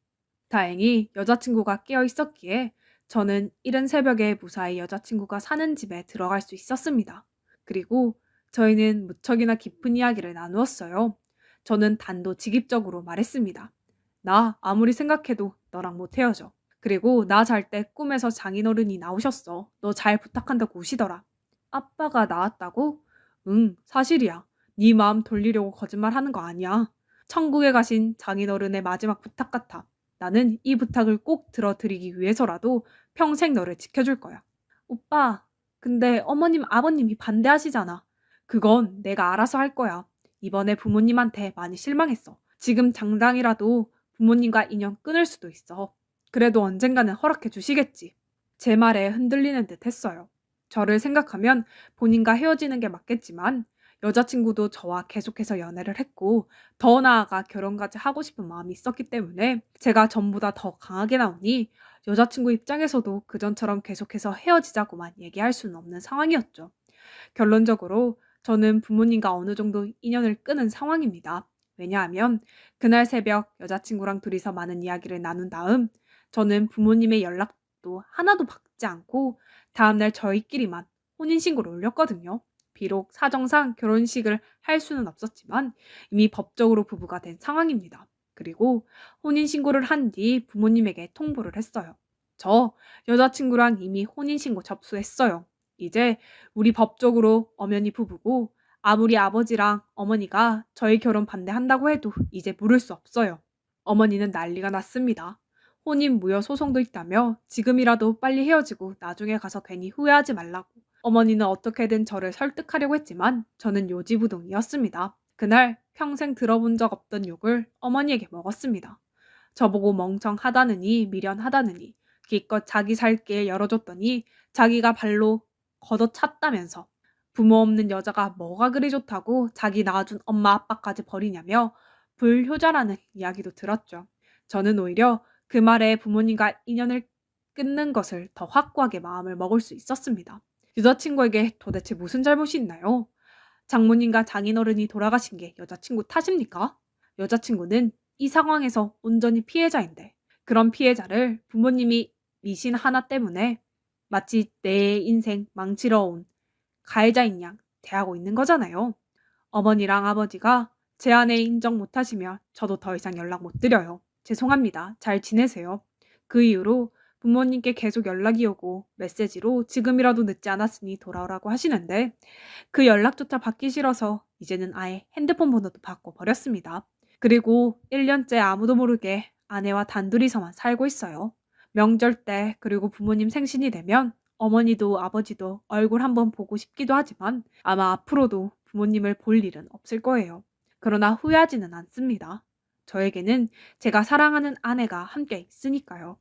다행히 여자친구가 깨어 있었기에 저는 이른 새벽에 무사히 여자친구가 사는 집에 들어갈 수 있었습니다. 그리고 저희는 무척이나 깊은 이야기를 나누었어요. 저는 단도직입적으로 말했습니다. 나 아무리 생각해도 너랑 못 헤어져. 그리고 나 잘 때 꿈에서 장인어른이 나오셨어. 너 잘 부탁한다고 우시더라. 아빠가 나왔다고? 응, 사실이야. 네 마음 돌리려고 거짓말하는 거 아니야. 천국에 가신 장인어른의 마지막 부탁 같아. 나는 이 부탁을 꼭 들어드리기 위해서라도 평생 너를 지켜줄 거야. 오빠, 근데 어머님, 아버님이 반대하시잖아. 그건 내가 알아서 할 거야. 이번에 부모님한테 많이 실망했어. 지금 당장이라도 부모님과 인연 끊을 수도 있어. 그래도 언젠가는 허락해 주시겠지. 제 말에 흔들리는 듯 했어요. 저를 생각하면 본인과 헤어지는 게 맞겠지만 여자친구도 저와 계속해서 연애를 했고 더 나아가 결혼까지 하고 싶은 마음이 있었기 때문에 제가 전보다 더 강하게 나오니 여자친구 입장에서도 그전처럼 계속해서 헤어지자고만 얘기할 수는 없는 상황이었죠. 결론적으로 저는 부모님과 어느 정도 인연을 끊은 상황입니다. 왜냐하면 그날 새벽 여자친구랑 둘이서 많은 이야기를 나눈 다음 저는 부모님의 연락도 하나도 받지 않고 다음날 저희끼리만 혼인신고를 올렸거든요. 비록 사정상 결혼식을 할 수는 없었지만 이미 법적으로 부부가 된 상황입니다. 그리고 혼인신고를 한 뒤 부모님에게 통보를 했어요. 저 여자친구랑 이미 혼인신고 접수했어요. 이제 우리 법적으로 엄연히 부부고 아무리 아버지랑 어머니가 저희 결혼 반대한다고 해도 이제 물을 수 없어요. 어머니는 난리가 났습니다. 혼인 무효 소송도 있다며 지금이라도 빨리 헤어지고 나중에 가서 괜히 후회하지 말라고. 어머니는 어떻게든 저를 설득하려고 했지만 저는 요지부동이었습니다. 그날 평생 들어본 적 없던 욕을 어머니에게 먹었습니다. 저보고 멍청하다느니 미련하다느니 기껏 자기 살 길 열어줬더니 자기가 발로 걷어찼다면서 부모 없는 여자가 뭐가 그리 좋다고 자기 낳아준 엄마 아빠까지 버리냐며 불효자라는 이야기도 들었죠. 저는 오히려 그 말에 부모님과 인연을 끊는 것을 더 확고하게 마음을 먹을 수 있었습니다. 여자친구에게 도대체 무슨 잘못이 있나요? 장모님과 장인어른이 돌아가신 게 여자친구 탓입니까? 여자친구는 이 상황에서 온전히 피해자인데 그런 피해자를 부모님이 미신 하나 때문에 마치 내 인생 망치러 온 가해자인 양 대하고 있는 거잖아요. 어머니랑 아버지가 제 아내 인정 못하시면 저도 더 이상 연락 못 드려요. 죄송합니다. 잘 지내세요. 그 이후로 부모님께 계속 연락이 오고 메시지로 지금이라도 늦지 않았으니 돌아오라고 하시는데 그 연락조차 받기 싫어서 이제는 아예 핸드폰 번호도 바꿔버렸습니다. 그리고 1년째 아무도 모르게 아내와 단둘이서만 살고 있어요. 명절 때 그리고 부모님 생신이 되면 어머니도 아버지도 얼굴 한번 보고 싶기도 하지만 아마 앞으로도 부모님을 볼 일은 없을 거예요. 그러나 후회하지는 않습니다. 저에게는 제가 사랑하는 아내가 함께 있으니까요.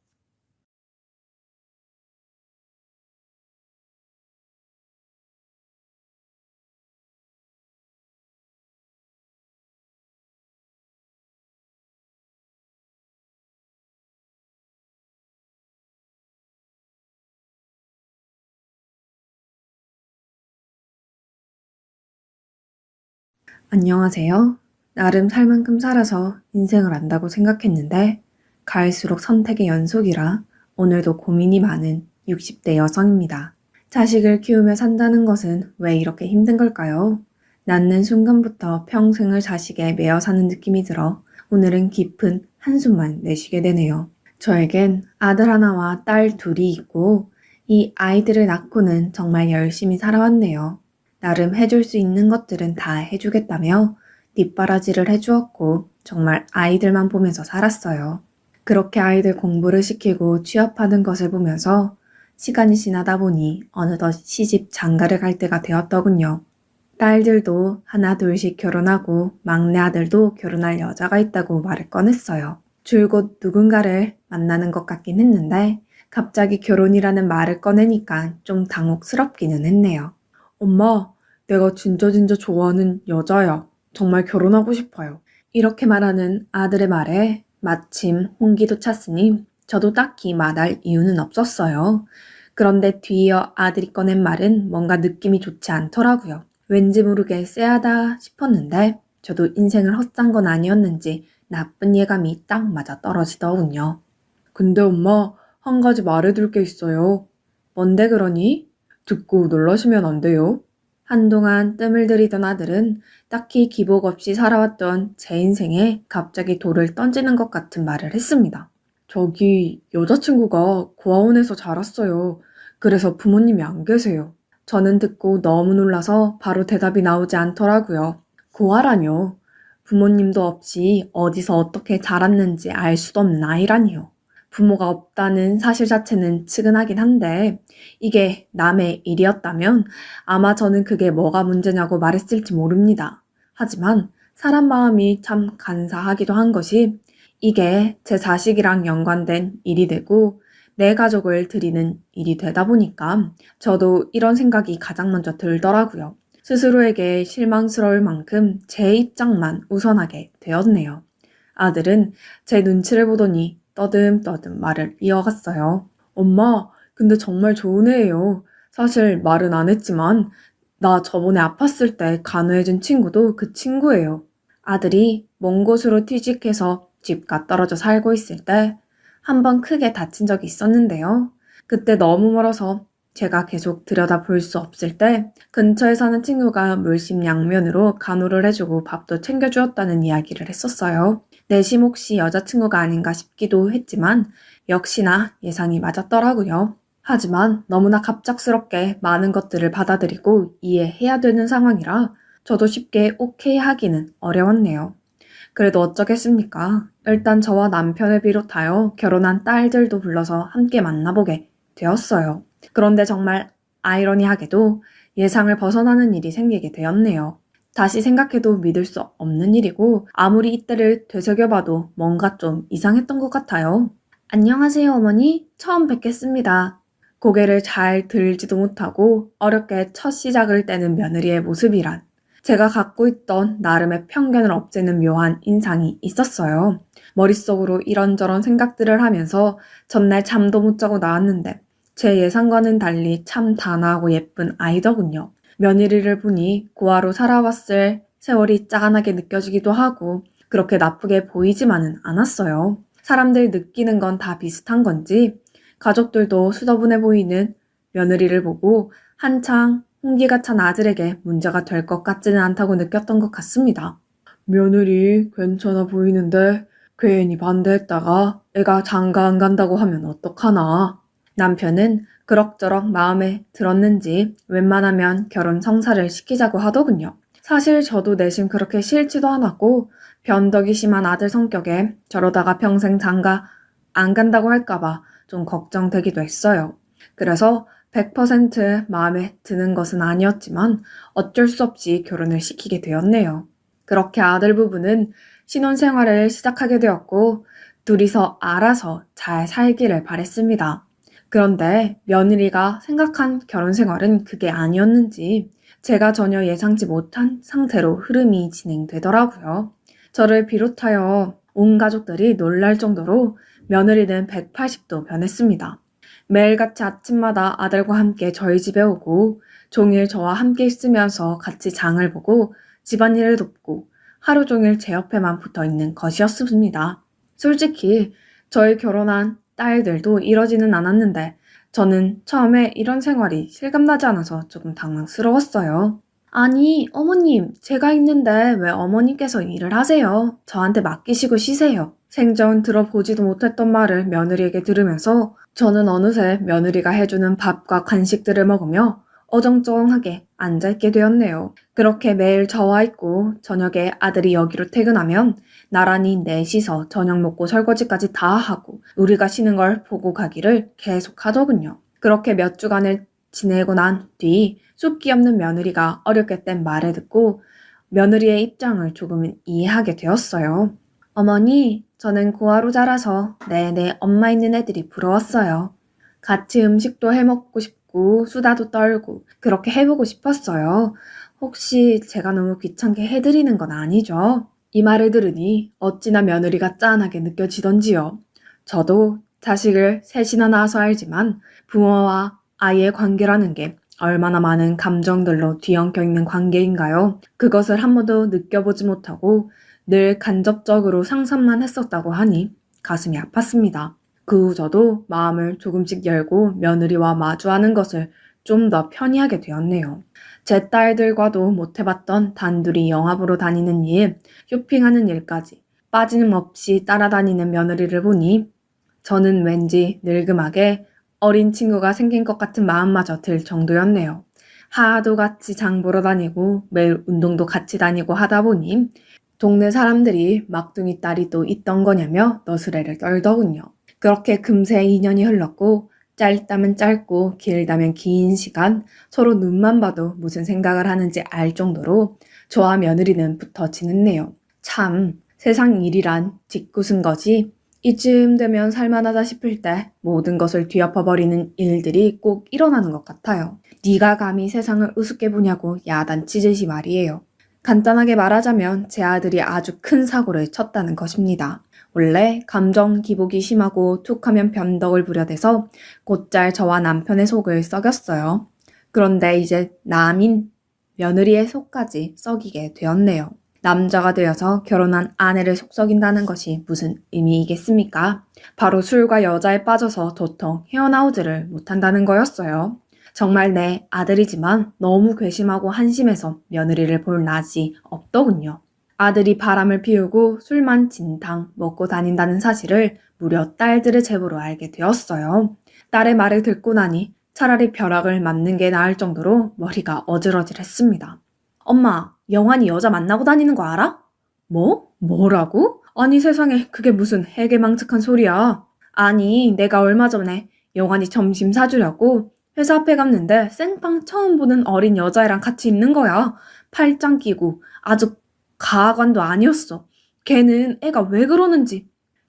안녕하세요. 나름 살 만큼 살아서 인생을 안다고 생각했는데 갈수록 선택의 연속이라 오늘도 고민이 많은 60대 여성입니다. 자식을 키우며 산다는 것은 왜 이렇게 힘든 걸까요? 낳는 순간부터 평생을 자식에 매여 사는 느낌이 들어 오늘은 깊은 한숨만 내쉬게 되네요. 저에겐 아들 하나와 딸 둘이 있고 이 아이들을 낳고는 정말 열심히 살아왔네요. 나름 해줄 수 있는 것들은 다 해주겠다며 뒷바라지를 해주었고 정말 아이들만 보면서 살았어요. 그렇게 아이들 공부를 시키고 취업하는 것을 보면서 시간이 지나다 보니 어느덧 시집 장가를 갈 때가 되었더군요. 딸들도 하나 둘씩 결혼하고 막내 아들도 결혼할 여자가 있다고 말을 꺼냈어요. 줄곧 누군가를 만나는 것 같긴 했는데 갑자기 결혼이라는 말을 꺼내니까 좀 당혹스럽기는 했네요. 엄마, 내가 진짜 좋아하는 여자야. 정말 결혼하고 싶어요. 이렇게 말하는 아들의 말에 마침 홍기도 찼으니 저도 딱히 말할 이유는 없었어요. 그런데 뒤이어 아들이 꺼낸 말은 뭔가 느낌이 좋지 않더라고요. 왠지 모르게 쎄하다 싶었는데 저도 인생을 헛산 건 아니었는지 나쁜 예감이 딱 맞아 떨어지더군요. 근데 엄마, 한 가지 말해둘 게 있어요. 뭔데 그러니? 듣고 놀라시면 안 돼요. 한동안 뜸을 들이던 아들은 딱히 기복 없이 살아왔던 제 인생에 갑자기 돌을 던지는 것 같은 말을 했습니다. 저기 여자친구가 고아원에서 자랐어요. 그래서 부모님이 안 계세요. 저는 듣고 너무 놀라서 바로 대답이 나오지 않더라고요. 고아라뇨. 부모님도 없이 어디서 어떻게 자랐는지 알 수도 없는 아이라니요. 부모가 없다는 사실 자체는 측은하긴 한데 이게 남의 일이었다면 아마 저는 그게 뭐가 문제냐고 말했을지 모릅니다. 하지만 사람 마음이 참 간사하기도 한 것이 이게 제 자식이랑 연관된 일이 되고 내 가족을 드리는 일이 되다 보니까 저도 이런 생각이 가장 먼저 들더라고요. 스스로에게 실망스러울 만큼 제 입장만 우선하게 되었네요. 아들은 제 눈치를 보더니 떠듬떠듬 말을 이어갔어요. 엄마, 근데 정말 좋은 애예요. 사실 말은 안 했지만 나 저번에 아팠을 때 간호해준 친구도 그 친구예요. 아들이 먼 곳으로 퇴직해서 집과 떨어져 살고 있을 때 한 번 크게 다친 적이 있었는데요. 그때 너무 멀어서 제가 계속 들여다볼 수 없을 때 근처에 사는 친구가 물심양면으로 간호를 해주고 밥도 챙겨주었다는 이야기를 했었어요. 내심 혹시 여자친구가 아닌가 싶기도 했지만 역시나 예상이 맞았더라고요. 하지만 너무나 갑작스럽게 많은 것들을 받아들이고 이해해야 되는 상황이라 저도 쉽게 오케이 하기는 어려웠네요. 그래도 어쩌겠습니까? 일단 저와 남편을 비롯하여 결혼한 딸들도 불러서 함께 만나보게 되었어요. 그런데 정말 아이러니하게도 예상을 벗어나는 일이 생기게 되었네요. 다시 생각해도 믿을 수 없는 일이고 아무리 이때를 되새겨봐도 뭔가 좀 이상했던 것 같아요. 안녕하세요, 어머니. 처음 뵙겠습니다. 고개를 잘 들지도 못하고 어렵게 첫 시작을 떼는 며느리의 모습이란 제가 갖고 있던 나름의 편견을 없애는 묘한 인상이 있었어요. 머릿속으로 이런저런 생각들을 하면서 전날 잠도 못 자고 나왔는데 제 예상과는 달리 참 단아하고 예쁜 아이더군요. 며느리를 보니 고아로 살아왔을 세월이 짠하게 느껴지기도 하고 그렇게 나쁘게 보이지만은 않았어요. 사람들 느끼는 건 다 비슷한 건지 가족들도 수더분해 보이는 며느리를 보고 한창 홍기가 찬 아들에게 문제가 될 것 같지는 않다고 느꼈던 것 같습니다. 며느리 괜찮아 보이는데 괜히 반대했다가 애가 장가 안 간다고 하면 어떡하나. 남편은 그럭저럭 마음에 들었는지 웬만하면 결혼 성사를 시키자고 하더군요. 사실 저도 내심 그렇게 싫지도 않았고 변덕이 심한 아들 성격에 저러다가 평생 장가 안 간다고 할까봐 좀 걱정되기도 했어요. 그래서 100% 마음에 드는 것은 아니었지만 어쩔 수 없이 결혼을 시키게 되었네요. 그렇게 아들 부부는 신혼생활을 시작하게 되었고 둘이서 알아서 잘 살기를 바랬습니다. 그런데 며느리가 생각한 결혼생활은 그게 아니었는지 제가 전혀 예상치 못한 상태로 흐름이 진행되더라고요. 저를 비롯하여 온 가족들이 놀랄 정도로 며느리는 180도 변했습니다. 매일같이 아침마다 아들과 함께 저희 집에 오고 종일 저와 함께 있으면서 같이 장을 보고 집안일을 돕고 하루 종일 제 옆에만 붙어 있는 것이었습니다. 솔직히 저희 결혼한 딸들도 이러지는 않았는데 저는 처음에 이런 생활이 실감나지 않아서 조금 당황스러웠어요. 아니, 어머님, 제가 있는데 왜 어머님께서 일을 하세요? 저한테 맡기시고 쉬세요. 생전 들어보지도 못했던 말을 며느리에게 들으면서 저는 어느새 며느리가 해주는 밥과 간식들을 먹으며 어정쩡하게 앉아있게 되었네요. 그렇게 매일 저와 있고 저녁에 아들이 여기로 퇴근하면 나란히 넷이서 저녁 먹고 설거지까지 다 하고 우리가 쉬는 걸 보고 가기를 계속 하더군요. 그렇게 몇 주간을 지내고 난 뒤 쑥기 없는 며느리가 어렵게 뗀 말을 듣고 며느리의 입장을 조금은 이해하게 되었어요. 어머니, 저는 고아로 자라서 내내 엄마 있는 애들이 부러웠어요. 같이 음식도 해먹고 싶고 수다도 떨고 그렇게 해보고 싶었어요. 혹시 제가 너무 귀찮게 해드리는 건 아니죠? 이 말을 들으니 어찌나 며느리가 짠하게 느껴지던지요. 저도 자식을 셋이나 낳아서 알지만 부모와 아이의 관계라는 게 얼마나 많은 감정들로 뒤엉켜 있는 관계인가요? 그것을 한 번도 느껴보지 못하고 늘 간접적으로 상상만 했었다고 하니 가슴이 아팠습니다. 그 후 저도 마음을 조금씩 열고 며느리와 마주하는 것을 좀 더 편히 하게 되었네요. 제 딸들과도 못 해봤던 단둘이 영화 보러 다니는 일, 쇼핑하는 일까지 빠짐없이 따라다니는 며느리를 보니 저는 왠지 늙음하게 어린 친구가 생긴 것 같은 마음마저 들 정도였네요. 하도 같이 장 보러 다니고 매일 운동도 같이 다니고 하다 보니 동네 사람들이 막둥이 딸이 또 있던 거냐며 너스레를 떨더군요. 그렇게 금세 2년이 흘렀고 짧다면 짧고 길다면 긴 시간 서로 눈만 봐도 무슨 생각을 하는지 알 정도로 저와 며느리는 붙어 지냈네요. 참 세상 일이란 짓궂은 거지 이쯤 되면 살만하다 싶을 때 모든 것을 뒤엎어버리는 일들이 꼭 일어나는 것 같아요. 네가 감히 세상을 우습게 보냐고 야단치듯이 말이에요. 간단하게 말하자면 제 아들이 아주 큰 사고를 쳤다는 것입니다. 원래 감정 기복이 심하고 툭하면 변덕을 부려대서 곧잘 저와 남편의 속을 썩였어요. 그런데 이제 남인 며느리의 속까지 썩이게 되었네요. 남자가 되어서 결혼한 아내를 속썩인다는 것이 무슨 의미이겠습니까? 바로 술과 여자에 빠져서 도통 헤어나오지를 못한다는 거였어요. 정말 내 아들이지만 너무 괘씸하고 한심해서 며느리를 볼 낯이 없더군요. 아들이 바람을 피우고 술만 진탕 먹고 다닌다는 사실을 무려 딸들의 제보로 알게 되었어요. 딸의 말을 듣고 나니 차라리 벼락을 맞는 게 나을 정도로 머리가 어질어질했습니다. 엄마, 영환이 여자 만나고 다니는 거 알아? 뭐? 뭐라고? 아니 세상에 그게 무슨 해괴망측한 소리야. 아니 내가 얼마 전에 영환이 점심 사주려고 회사 앞에 갔는데 생판 처음 보는 어린 여자애랑 같이 있는 거야. 팔짱 끼고 아주 가관도 아니었어. 걔는 애가 왜 그러는지.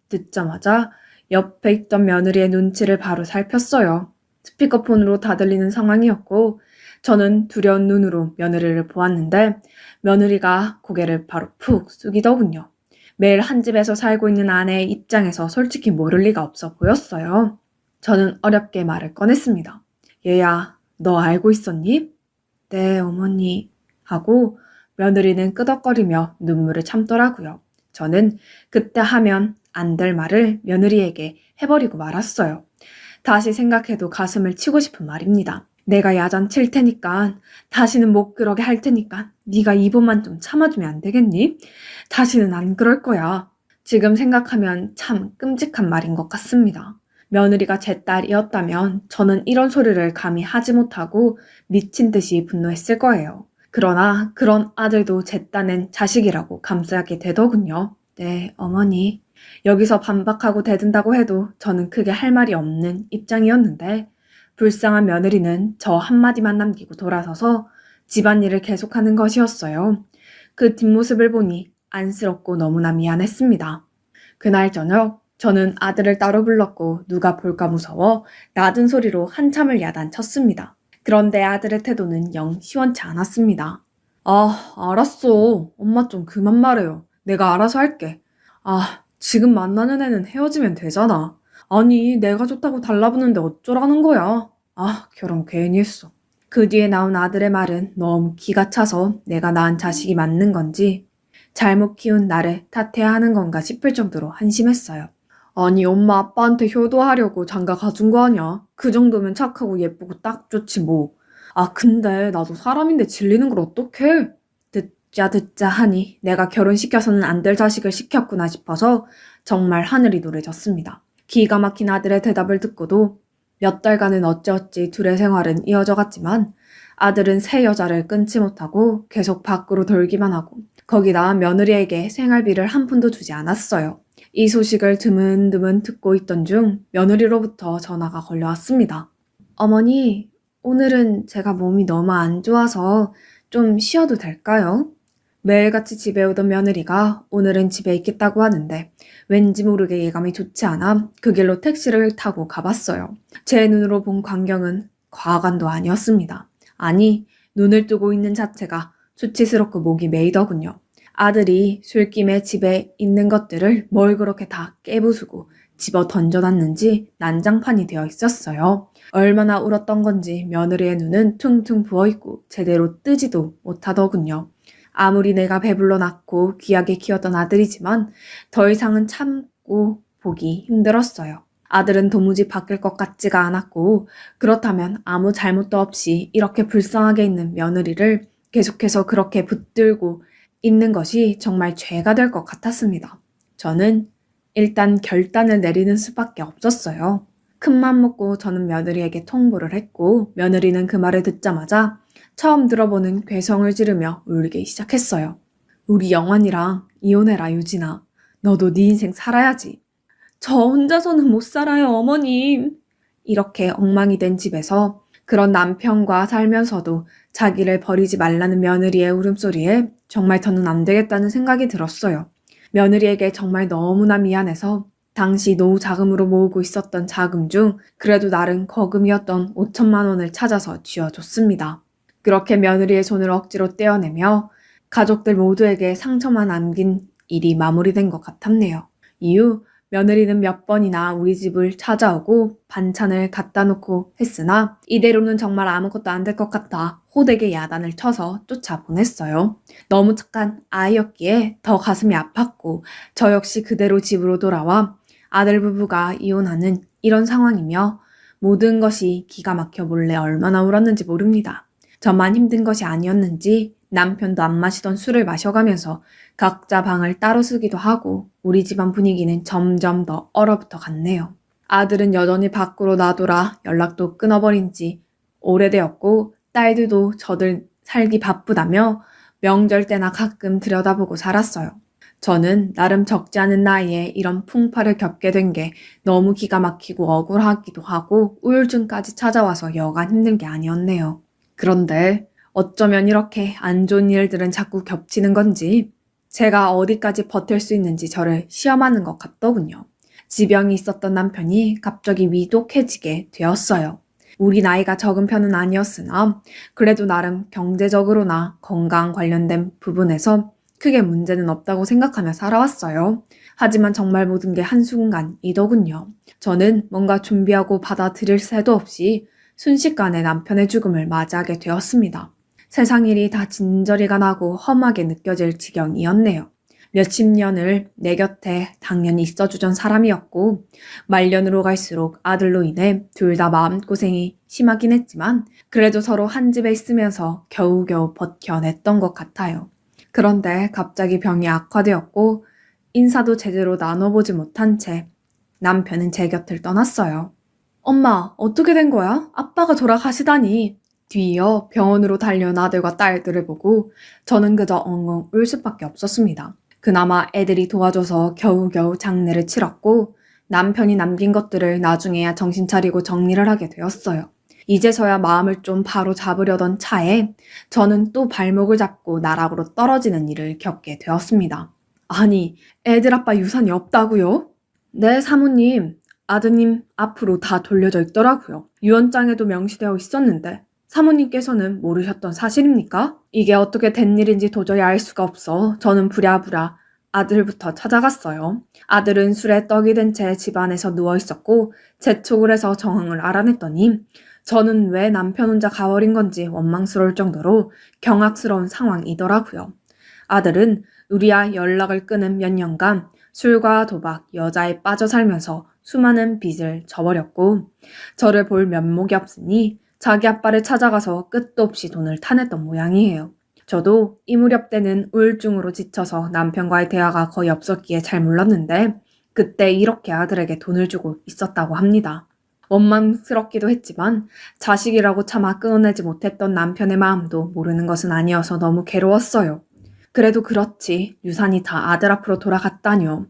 듣자마자 옆에 있던 며느리의 눈치를 바로 살폈어요. 스피커폰으로 다 들리는 상황이었고 저는 두려운 눈으로 며느리를 보았는데 며느리가 고개를 바로 푹 숙이더군요. 매일 한 집에서 살고 있는 아내의 입장에서 솔직히 모를 리가 없어 보였어요. 저는 어렵게 말을 꺼냈습니다. 얘야, 너 알고 있었니? 네, 어머니. 하고 며느리는 끄덕거리며 눈물을 참더라고요. 저는 그때 하면 안 될 말을 며느리에게 해버리고 말았어요. 다시 생각해도 가슴을 치고 싶은 말입니다. 내가 야단 칠 테니까 다시는 못 그러게 할 테니까 네가 이번만 좀 참아주면 안 되겠니? 다시는 안 그럴 거야. 지금 생각하면 참 끔찍한 말인 것 같습니다. 며느리가 제 딸이었다면 저는 이런 소리를 감히 하지 못하고 미친 듯이 분노했을 거예요. 그러나 그런 아들도 제 딴엔 자식이라고 감싸게 되더군요. 네, 어머니. 여기서 반박하고 대든다고 해도 저는 크게 할 말이 없는 입장이었는데 불쌍한 며느리는 저 한마디만 남기고 돌아서서 집안일을 계속하는 것이었어요. 그 뒷모습을 보니 안쓰럽고 너무나 미안했습니다. 그날 저녁 저는 아들을 따로 불렀고 누가 볼까 무서워 낮은 소리로 한참을 야단쳤습니다. 그런데 아들의 태도는 영 시원치 않았습니다. 아, 알았어. 엄마 좀 그만 말해요. 내가 알아서 할게. 아, 지금 만나는 애는 헤어지면 되잖아. 아니, 내가 좋다고 달라붙는데 어쩌라는 거야. 아, 결혼 괜히 했어. 그 뒤에 나온 아들의 말은 너무 기가 차서 내가 낳은 자식이 맞는 건지 잘못 키운 나를 탓해야 하는 건가 싶을 정도로 한심했어요. 아니, 엄마 아빠한테 효도하려고 장가 가준 거 아니야? 그 정도면 착하고 예쁘고 딱 좋지 뭐. 아, 근데 나도 사람인데 질리는 걸 어떡해? 듣자 하니 내가 결혼시켜서는 안 될 자식을 시켰구나 싶어서 정말 하늘이 노래졌습니다. 기가 막힌 아들의 대답을 듣고도 몇 달간은 어찌어찌 둘의 생활은 이어져 갔지만 아들은 새 여자를 끊지 못하고 계속 밖으로 돌기만 하고 거기다 며느리에게 생활비를 한 푼도 주지 않았어요. 이 소식을 드문드문 듣고 있던 중 며느리로부터 전화가 걸려왔습니다. 어머니, 오늘은 제가 몸이 너무 안 좋아서 좀 쉬어도 될까요? 매일같이 집에 오던 며느리가 오늘은 집에 있겠다고 하는데 왠지 모르게 예감이 좋지 않아 그 길로 택시를 타고 가봤어요. 제 눈으로 본 광경은 과간도 아니었습니다. 아니, 눈을 뜨고 있는 자체가 수치스럽고 목이 메이더군요. 아들이 술김에 집에 있는 것들을 뭘 그렇게 다 깨부수고 집어 던져놨는지 난장판이 되어 있었어요. 얼마나 울었던 건지 며느리의 눈은 퉁퉁 부어있고 제대로 뜨지도 못하더군요. 아무리 내가 배불러 낳고 귀하게 키웠던 아들이지만 더 이상은 참고 보기 힘들었어요. 아들은 도무지 바뀔 것 같지가 않았고 그렇다면 아무 잘못도 없이 이렇게 불쌍하게 있는 며느리를 계속해서 그렇게 붙들고 있는 것이 정말 죄가 될 것 같았습니다. 저는 일단 결단을 내리는 수밖에 없었어요. 큰맘 먹고 저는 며느리에게 통보를 했고 며느리는 그 말을 듣자마자 처음 들어보는 괴성을 지르며 울기 시작했어요. 우리 영환이랑 이혼해라 유진아. 너도 네 인생 살아야지. 저 혼자서는 못 살아요 어머님. 이렇게 엉망이 된 집에서 그런 남편과 살면서도 자기를 버리지 말라는 며느리의 울음소리에 정말 더는 안 되겠다는 생각이 들었어요. 며느리에게 정말 너무나 미안해서 당시 노후 자금으로 모으고 있었던 자금 중 그래도 나름 거금이었던 5천만 원을 찾아서 쥐어줬습니다. 그렇게 며느리의 손을 억지로 떼어내며 가족들 모두에게 상처만 남긴 일이 마무리된 것 같았네요. 이후 며느리는 몇 번이나 우리 집을 찾아오고 반찬을 갖다 놓고 했으나 이대로는 정말 아무것도 안 될 것 같아 호되게 야단을 쳐서 쫓아보냈어요. 너무 착한 아이였기에 더 가슴이 아팠고 저 역시 그대로 집으로 돌아와 아들 부부가 이혼하는 이런 상황이며 모든 것이 기가 막혀 몰래 얼마나 울었는지 모릅니다. 저만 힘든 것이 아니었는지 남편도 안 마시던 술을 마셔가면서 각자 방을 따로 쓰기도 하고 우리 집안 분위기는 점점 더 얼어붙어 갔네요. 아들은 여전히 밖으로 나돌아 연락도 끊어버린 지 오래되었고 딸들도 저들 살기 바쁘다며 명절 때나 가끔 들여다보고 살았어요. 저는 나름 적지 않은 나이에 이런 풍파를 겪게 된 게 너무 기가 막히고 억울하기도 하고 우울증까지 찾아와서 여간 힘든 게 아니었네요. 그런데 어쩌면 이렇게 안 좋은 일들은 자꾸 겹치는 건지 제가 어디까지 버틸 수 있는지 저를 시험하는 것 같더군요. 지병이 있었던 남편이 갑자기 위독해지게 되었어요. 우리 나이가 적은 편은 아니었으나 그래도 나름 경제적으로나 건강 관련된 부분에서 크게 문제는 없다고 생각하며 살아왔어요. 하지만 정말 모든 게 한순간이더군요. 저는 뭔가 준비하고 받아들일 새도 없이 순식간에 남편의 죽음을 맞이하게 되었습니다. 세상 일이 다 진저리가 나고 험하게 느껴질 지경이었네요. 몇십 년을 내 곁에 당연히 있어주던 사람이었고 말년으로 갈수록 아들로 인해 둘 다 마음고생이 심하긴 했지만 그래도 서로 한 집에 있으면서 겨우겨우 버텨냈던 것 같아요. 그런데 갑자기 병이 악화되었고 인사도 제대로 나눠보지 못한 채 남편은 제 곁을 떠났어요. 엄마, 어떻게 된 거야? 아빠가 돌아가시다니. 뒤이어 병원으로 달려온 아들과 딸들을 보고 저는 그저 엉엉 울 수밖에 없었습니다. 그나마 애들이 도와줘서 겨우겨우 장례를 치렀고 남편이 남긴 것들을 나중에야 정신 차리고 정리를 하게 되었어요. 이제서야 마음을 좀 바로 잡으려던 차에 저는 또 발목을 잡고 나락으로 떨어지는 일을 겪게 되었습니다. 아니, 애들 아빠 유산이 없다고요? 네, 사모님. 아드님 앞으로 다 돌려져 있더라고요. 유언장에도 명시되어 있었는데 사모님께서는 모르셨던 사실입니까? 이게 어떻게 된 일인지 도저히 알 수가 없어 저는 부랴부랴 아들부터 찾아갔어요. 아들은 술에 떡이 든 채 집안에서 누워 있었고 재촉을 해서 정황을 알아냈더니 저는 왜 남편 혼자 가버린 건지 원망스러울 정도로 경악스러운 상황이더라고요. 아들은 우리와 연락을 끊은 몇 년간 술과 도박, 여자에 빠져 살면서 수많은 빚을 져버렸고 저를 볼 면목이 없으니 자기 아빠를 찾아가서 끝도 없이 돈을 타냈던 모양이에요. 저도 이 무렵 때는 우울증으로 지쳐서 남편과의 대화가 거의 없었기에 잘 몰랐는데 그때 이렇게 아들에게 돈을 주고 있었다고 합니다. 원망스럽기도 했지만 자식이라고 차마 끊어내지 못했던 남편의 마음도 모르는 것은 아니어서 너무 괴로웠어요. 그래도 그렇지 유산이 다 아들 앞으로 돌아갔다뇨.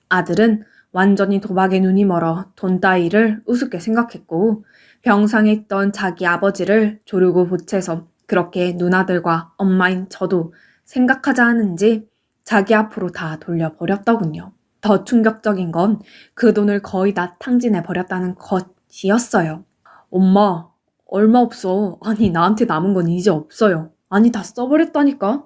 아들은 완전히 도박에 눈이 멀어 돈 따위를 우습게 생각했고 병상에 있던 자기 아버지를 조르고 보채서 그렇게 누나들과 엄마인 저도 생각하지 않은지 자기 앞으로 다 돌려버렸더군요. 더 충격적인 건 그 돈을 거의 다 탕진해버렸다는 것이었어요. 엄마, 얼마 없어. 아니, 나한테 남은 건 이제 없어요. 아니, 다 써버렸다니까?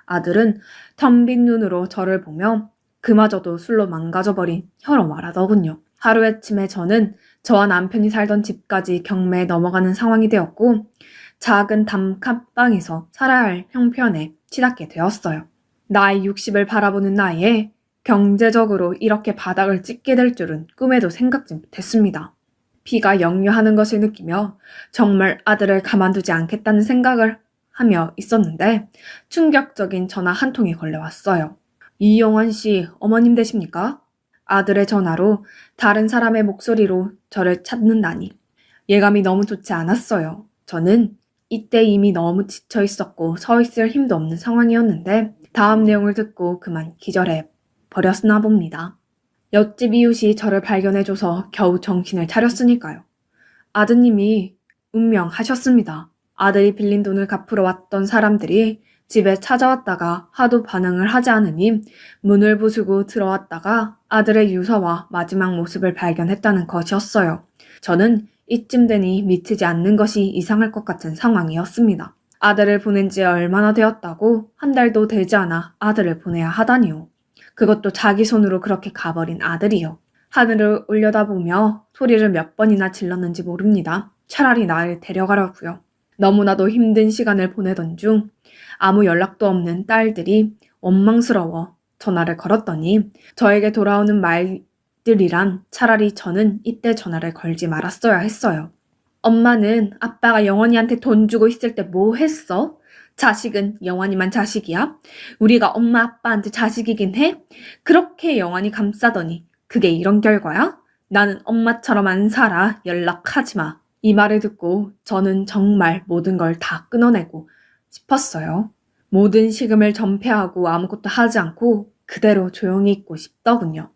아들은 텅 빈 눈으로 저를 보며 그마저도 술로 망가져버린 혀로 말하더군요. 하루아침에 저는 저와 남편이 살던 집까지 경매에 넘어가는 상황이 되었고 작은 단칸방에서 살아야 할 형편에 치닫게 되었어요. 나이 60을 바라보는 나이에 경제적으로 이렇게 바닥을 찍게 될 줄은 꿈에도 생각지 못했습니다. 피가 역류하는 것을 느끼며 정말 아들을 가만두지 않겠다는 생각을 하며 있었는데 충격적인 전화 한 통이 걸려왔어요. 이영환 씨, 어머님 되십니까? 아들의 전화로 다른 사람의 목소리로 저를 찾는다니 예감이 너무 좋지 않았어요. 저는 이때 이미 너무 지쳐 있었고 서 있을 힘도 없는 상황이었는데 다음 내용을 듣고 그만 기절해 버렸나 봅니다. 옆집 이웃이 저를 발견해줘서 겨우 정신을 차렸으니까요. 아드님이 운명하셨습니다. 아들이 빌린 돈을 갚으러 왔던 사람들이 집에 찾아왔다가 하도 반응을 하지 않으니 문을 부수고 들어왔다가 아들의 유서와 마지막 모습을 발견했다는 것이었어요. 저는 이쯤 되니 미치지 않는 것이 이상할 것 같은 상황이었습니다. 아들을 보낸 지 얼마나 되었다고 한 달도 되지 않아 아들을 보내야 하다니요. 그것도 자기 손으로 그렇게 가버린 아들이요. 하늘을 올려다보며 소리를 몇 번이나 질렀는지 모릅니다. 차라리 나를 데려가라고요. 너무나도 힘든 시간을 보내던 중 아무 연락도 없는 딸들이 원망스러워 전화를 걸었더니 저에게 돌아오는 말들이란 차라리 저는 이때 전화를 걸지 말았어야 했어요. 엄마는 아빠가 영원이한테 돈 주고 있을 때 뭐 했어? 자식은 영원이만 자식이야? 우리가 엄마 아빠한테 자식이긴 해? 그렇게 영원히 감싸더니 그게 이런 결과야? 나는 엄마처럼 안 살아. 연락하지 마. 이 말을 듣고 저는 정말 모든 걸 다 끊어내고 싶었어요. 모든 식음을 전폐하고 아무것도 하지 않고 그대로 조용히 있고 싶더군요.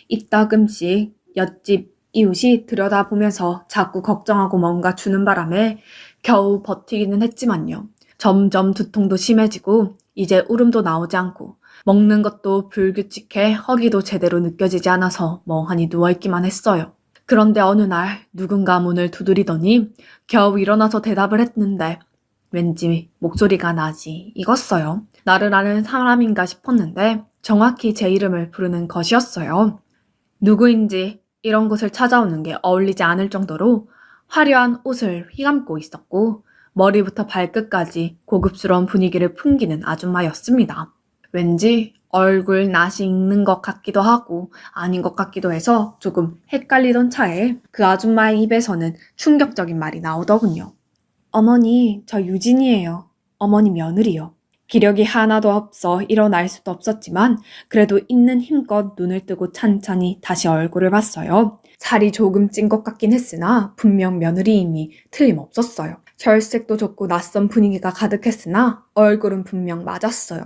이따금씩 옆집 이웃이 들여다보면서 자꾸 걱정하고 뭔가 주는 바람에 겨우 버티기는 했지만요. 점점 두통도 심해지고 이제 울음도 나오지 않고 먹는 것도 불규칙해 허기도 제대로 느껴지지 않아서 멍하니 누워있기만 했어요. 그런데 어느 날 누군가 문을 두드리더니 겨우 일어나서 대답을 했는데 왠지 목소리가 나지 익었어요. 나를 아는 사람인가 싶었는데 정확히 제 이름을 부르는 것이었어요. 누구인지 이런 곳을 찾아오는 게 어울리지 않을 정도로 화려한 옷을 휘감고 있었고 머리부터 발끝까지 고급스러운 분위기를 풍기는 아줌마였습니다. 왠지 얼굴 낯이 익는 것 같기도 하고 아닌 것 같기도 해서 조금 헷갈리던 차에 그 아줌마의 입에서는 충격적인 말이 나오더군요. 어머니, 저 유진이에요. 어머니 며느리요. 기력이 하나도 없어 일어날 수도 없었지만 그래도 있는 힘껏 눈을 뜨고 찬찬히 다시 얼굴을 봤어요. 살이 조금 찐 것 같긴 했으나 분명 며느리임이 틀림없었어요. 혈색도 좋고 낯선 분위기가 가득했으나 얼굴은 분명 맞았어요.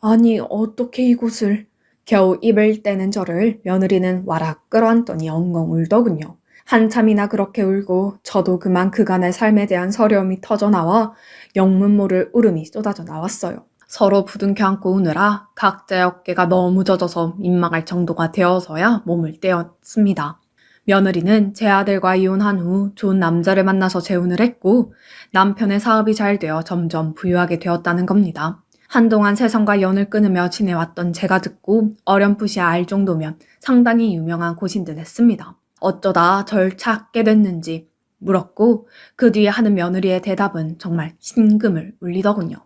아니, 어떻게 이곳을... 겨우 입을 떼는 저를 며느리는 와락 끌어안더니 엉엉 울더군요. 한참이나 그렇게 울고 저도 그만 그간의 삶에 대한 서러움이 터져나와 영문 모를 울음이 쏟아져 나왔어요. 서로 부둥켜 안고 우느라 각자의 어깨가 너무 젖어서 민망할 정도가 되어서야 몸을 떼었습니다. 며느리는 제 아들과 이혼한 후 좋은 남자를 만나서 재혼을 했고 남편의 사업이 잘 되어 점점 부유하게 되었다는 겁니다. 한동안 세상과 연을 끊으며 지내왔던 제가 듣고 어렴풋이 알 정도면 상당히 유명한 곳인 듯 했습니다. 어쩌다 절 찾게 됐는지 물었고 그 뒤에 하는 며느리의 대답은 정말 심금을 울리더군요.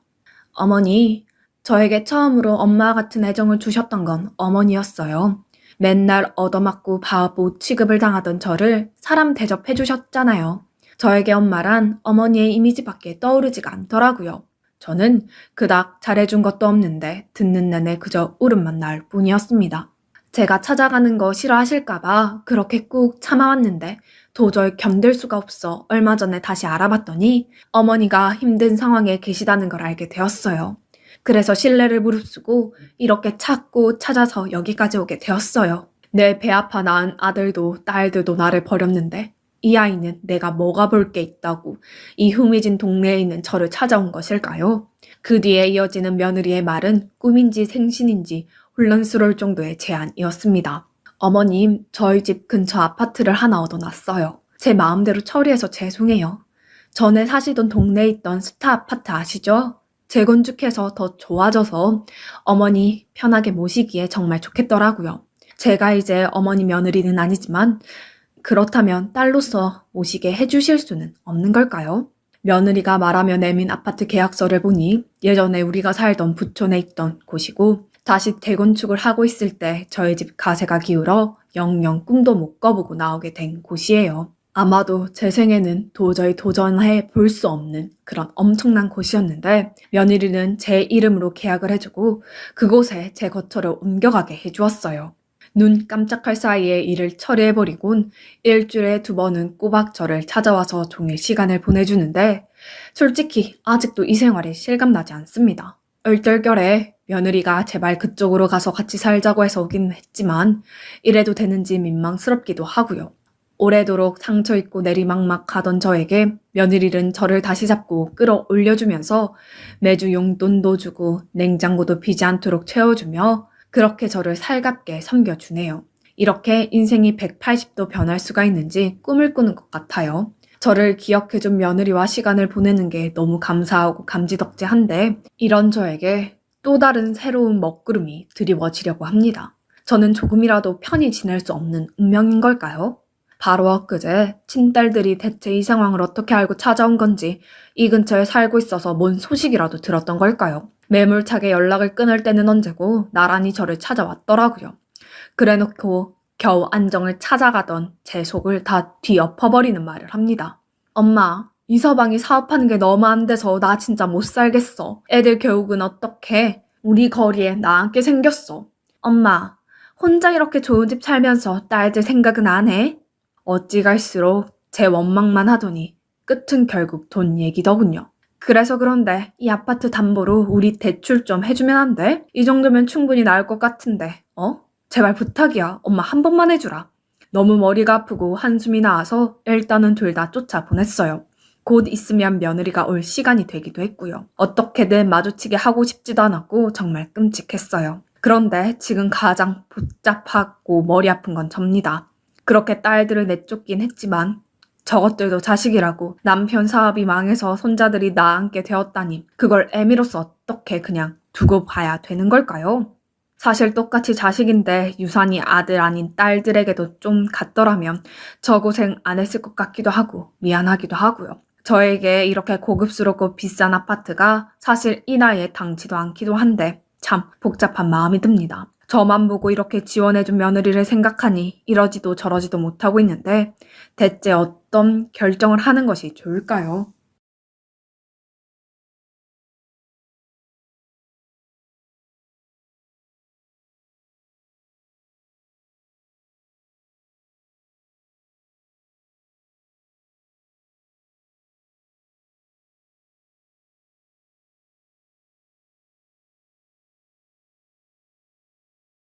어머니, 저에게 처음으로 엄마 같은 애정을 주셨던 건 어머니였어요. 맨날 얻어맞고 바보 취급을 당하던 저를 사람 대접해 주셨잖아요. 저에게 엄마란 어머니의 이미지밖에 떠오르지가 않더라고요. 저는 그닥 잘해준 것도 없는데 듣는 내내 그저 울음만 나올 뿐이었습니다. 제가 찾아가는 거 싫어하실까봐 그렇게 꾹 참아왔는데 도저히 견딜 수가 없어 얼마 전에 다시 알아봤더니 어머니가 힘든 상황에 계시다는 걸 알게 되었어요. 그래서 신뢰를 무릅쓰고 이렇게 찾고 찾아서 여기까지 오게 되었어요. 내 배 아파 낳은 아들도 딸들도 나를 버렸는데 이 아이는 내가 뭐가 볼 게 있다고 이 흥미진 동네에 있는 저를 찾아온 것일까요? 그 뒤에 이어지는 며느리의 말은 꿈인지 생신인지 혼란스러울 정도의 제안이었습니다. 어머님, 저희 집 근처 아파트를 하나 얻어놨어요. 제 마음대로 처리해서 죄송해요. 전에 사시던 동네에 있던 스타 아파트 아시죠? 재건축해서 더 좋아져서 어머니 편하게 모시기에 정말 좋겠더라고요. 제가 이제 어머니 며느리는 아니지만 그렇다면 딸로서 모시게 해주실 수는 없는 걸까요? 며느리가 말하며 내민 아파트 계약서를 보니 예전에 우리가 살던 부촌에 있던 곳이고 다시 재건축을 하고 있을 때 저희 집 가세가 기울어 영영 꿈도 못 꿔보고 나오게 된 곳이에요. 아마도 제 생에는 도저히 도전해 볼 수 없는 그런 엄청난 곳이었는데 며느리는 제 이름으로 계약을 해주고 그곳에 제 거처를 옮겨가게 해주었어요. 눈 깜짝할 사이에 일을 처리해버리곤 일주일에 2번은 꼬박 저를 찾아와서 종일 시간을 보내주는데 솔직히 아직도 이 생활이 실감나지 않습니다. 얼떨결에 며느리가 제발 그쪽으로 가서 같이 살자고 해서 오긴 했지만 이래도 되는지 민망스럽기도 하고요. 오래도록 상처있고 내리막막하던 저에게 며느리는 저를 다시 잡고 끌어올려주면서 매주 용돈도 주고 냉장고도 비지 않도록 채워주며 그렇게 저를 살갑게 섬겨주네요. 이렇게 인생이 180도 변할 수가 있는지 꿈을 꾸는 것 같아요. 저를 기억해준 며느리와 시간을 보내는 게 너무 감사하고 감지덕지한데 이런 저에게 또 다른 새로운 먹구름이 드리워지려고 합니다. 저는 조금이라도 편히 지낼 수 없는 운명인 걸까요? 바로 엊그제 친딸들이 대체 이 상황을 어떻게 알고 찾아온 건지 이 근처에 살고 있어서 뭔 소식이라도 들었던 걸까요? 매몰차게 연락을 끊을 때는 언제고 나란히 저를 찾아왔더라고요. 그래놓고 겨우 안정을 찾아가던 제 속을 다 뒤엎어버리는 말을 합니다. 엄마, 이서방이 사업하는 게 너무 안 돼서 나 진짜 못 살겠어. 애들 교육은 어떡해? 우리 거리에 나 앉게 생겼어. 엄마, 혼자 이렇게 좋은 집 살면서 딸들 생각은 안 해? 어찌 갈수록 제 원망만 하더니 끝은 결국 돈 얘기더군요. 그래서 그런데 이 아파트 담보로 우리 대출 좀 해주면 안 돼? 이 정도면 충분히 나을 것 같은데, 제발 부탁이야. 엄마 한 번만 해주라. 너무 머리가 아프고 한숨이 나와서 일단은 둘 다 쫓아보냈어요. 곧 있으면 며느리가 올 시간이 되기도 했고요. 어떻게든 마주치게 하고 싶지도 않았고 정말 끔찍했어요. 그런데 지금 가장 복잡하고 머리 아픈 건 접니다. 그렇게 딸들을 내쫓긴 했지만 저것들도 자식이라고 남편 사업이 망해서 손자들이 낳아앉게 되었다니 그걸 애미로서 어떻게 그냥 두고 봐야 되는 걸까요? 사실 똑같이 자식인데 유산이 아들 아닌 딸들에게도 좀 갔더라면 저 고생 안 했을 것 같기도 하고 미안하기도 하고요. 저에게 이렇게 고급스럽고 비싼 아파트가 사실 이 나이에 당치도 않기도 한데 참 복잡한 마음이 듭니다. 저만 보고 이렇게 지원해준 며느리를 생각하니 이러지도 저러지도 못하고 있는데 대체 어떤 결정을 하는 것이 좋을까요?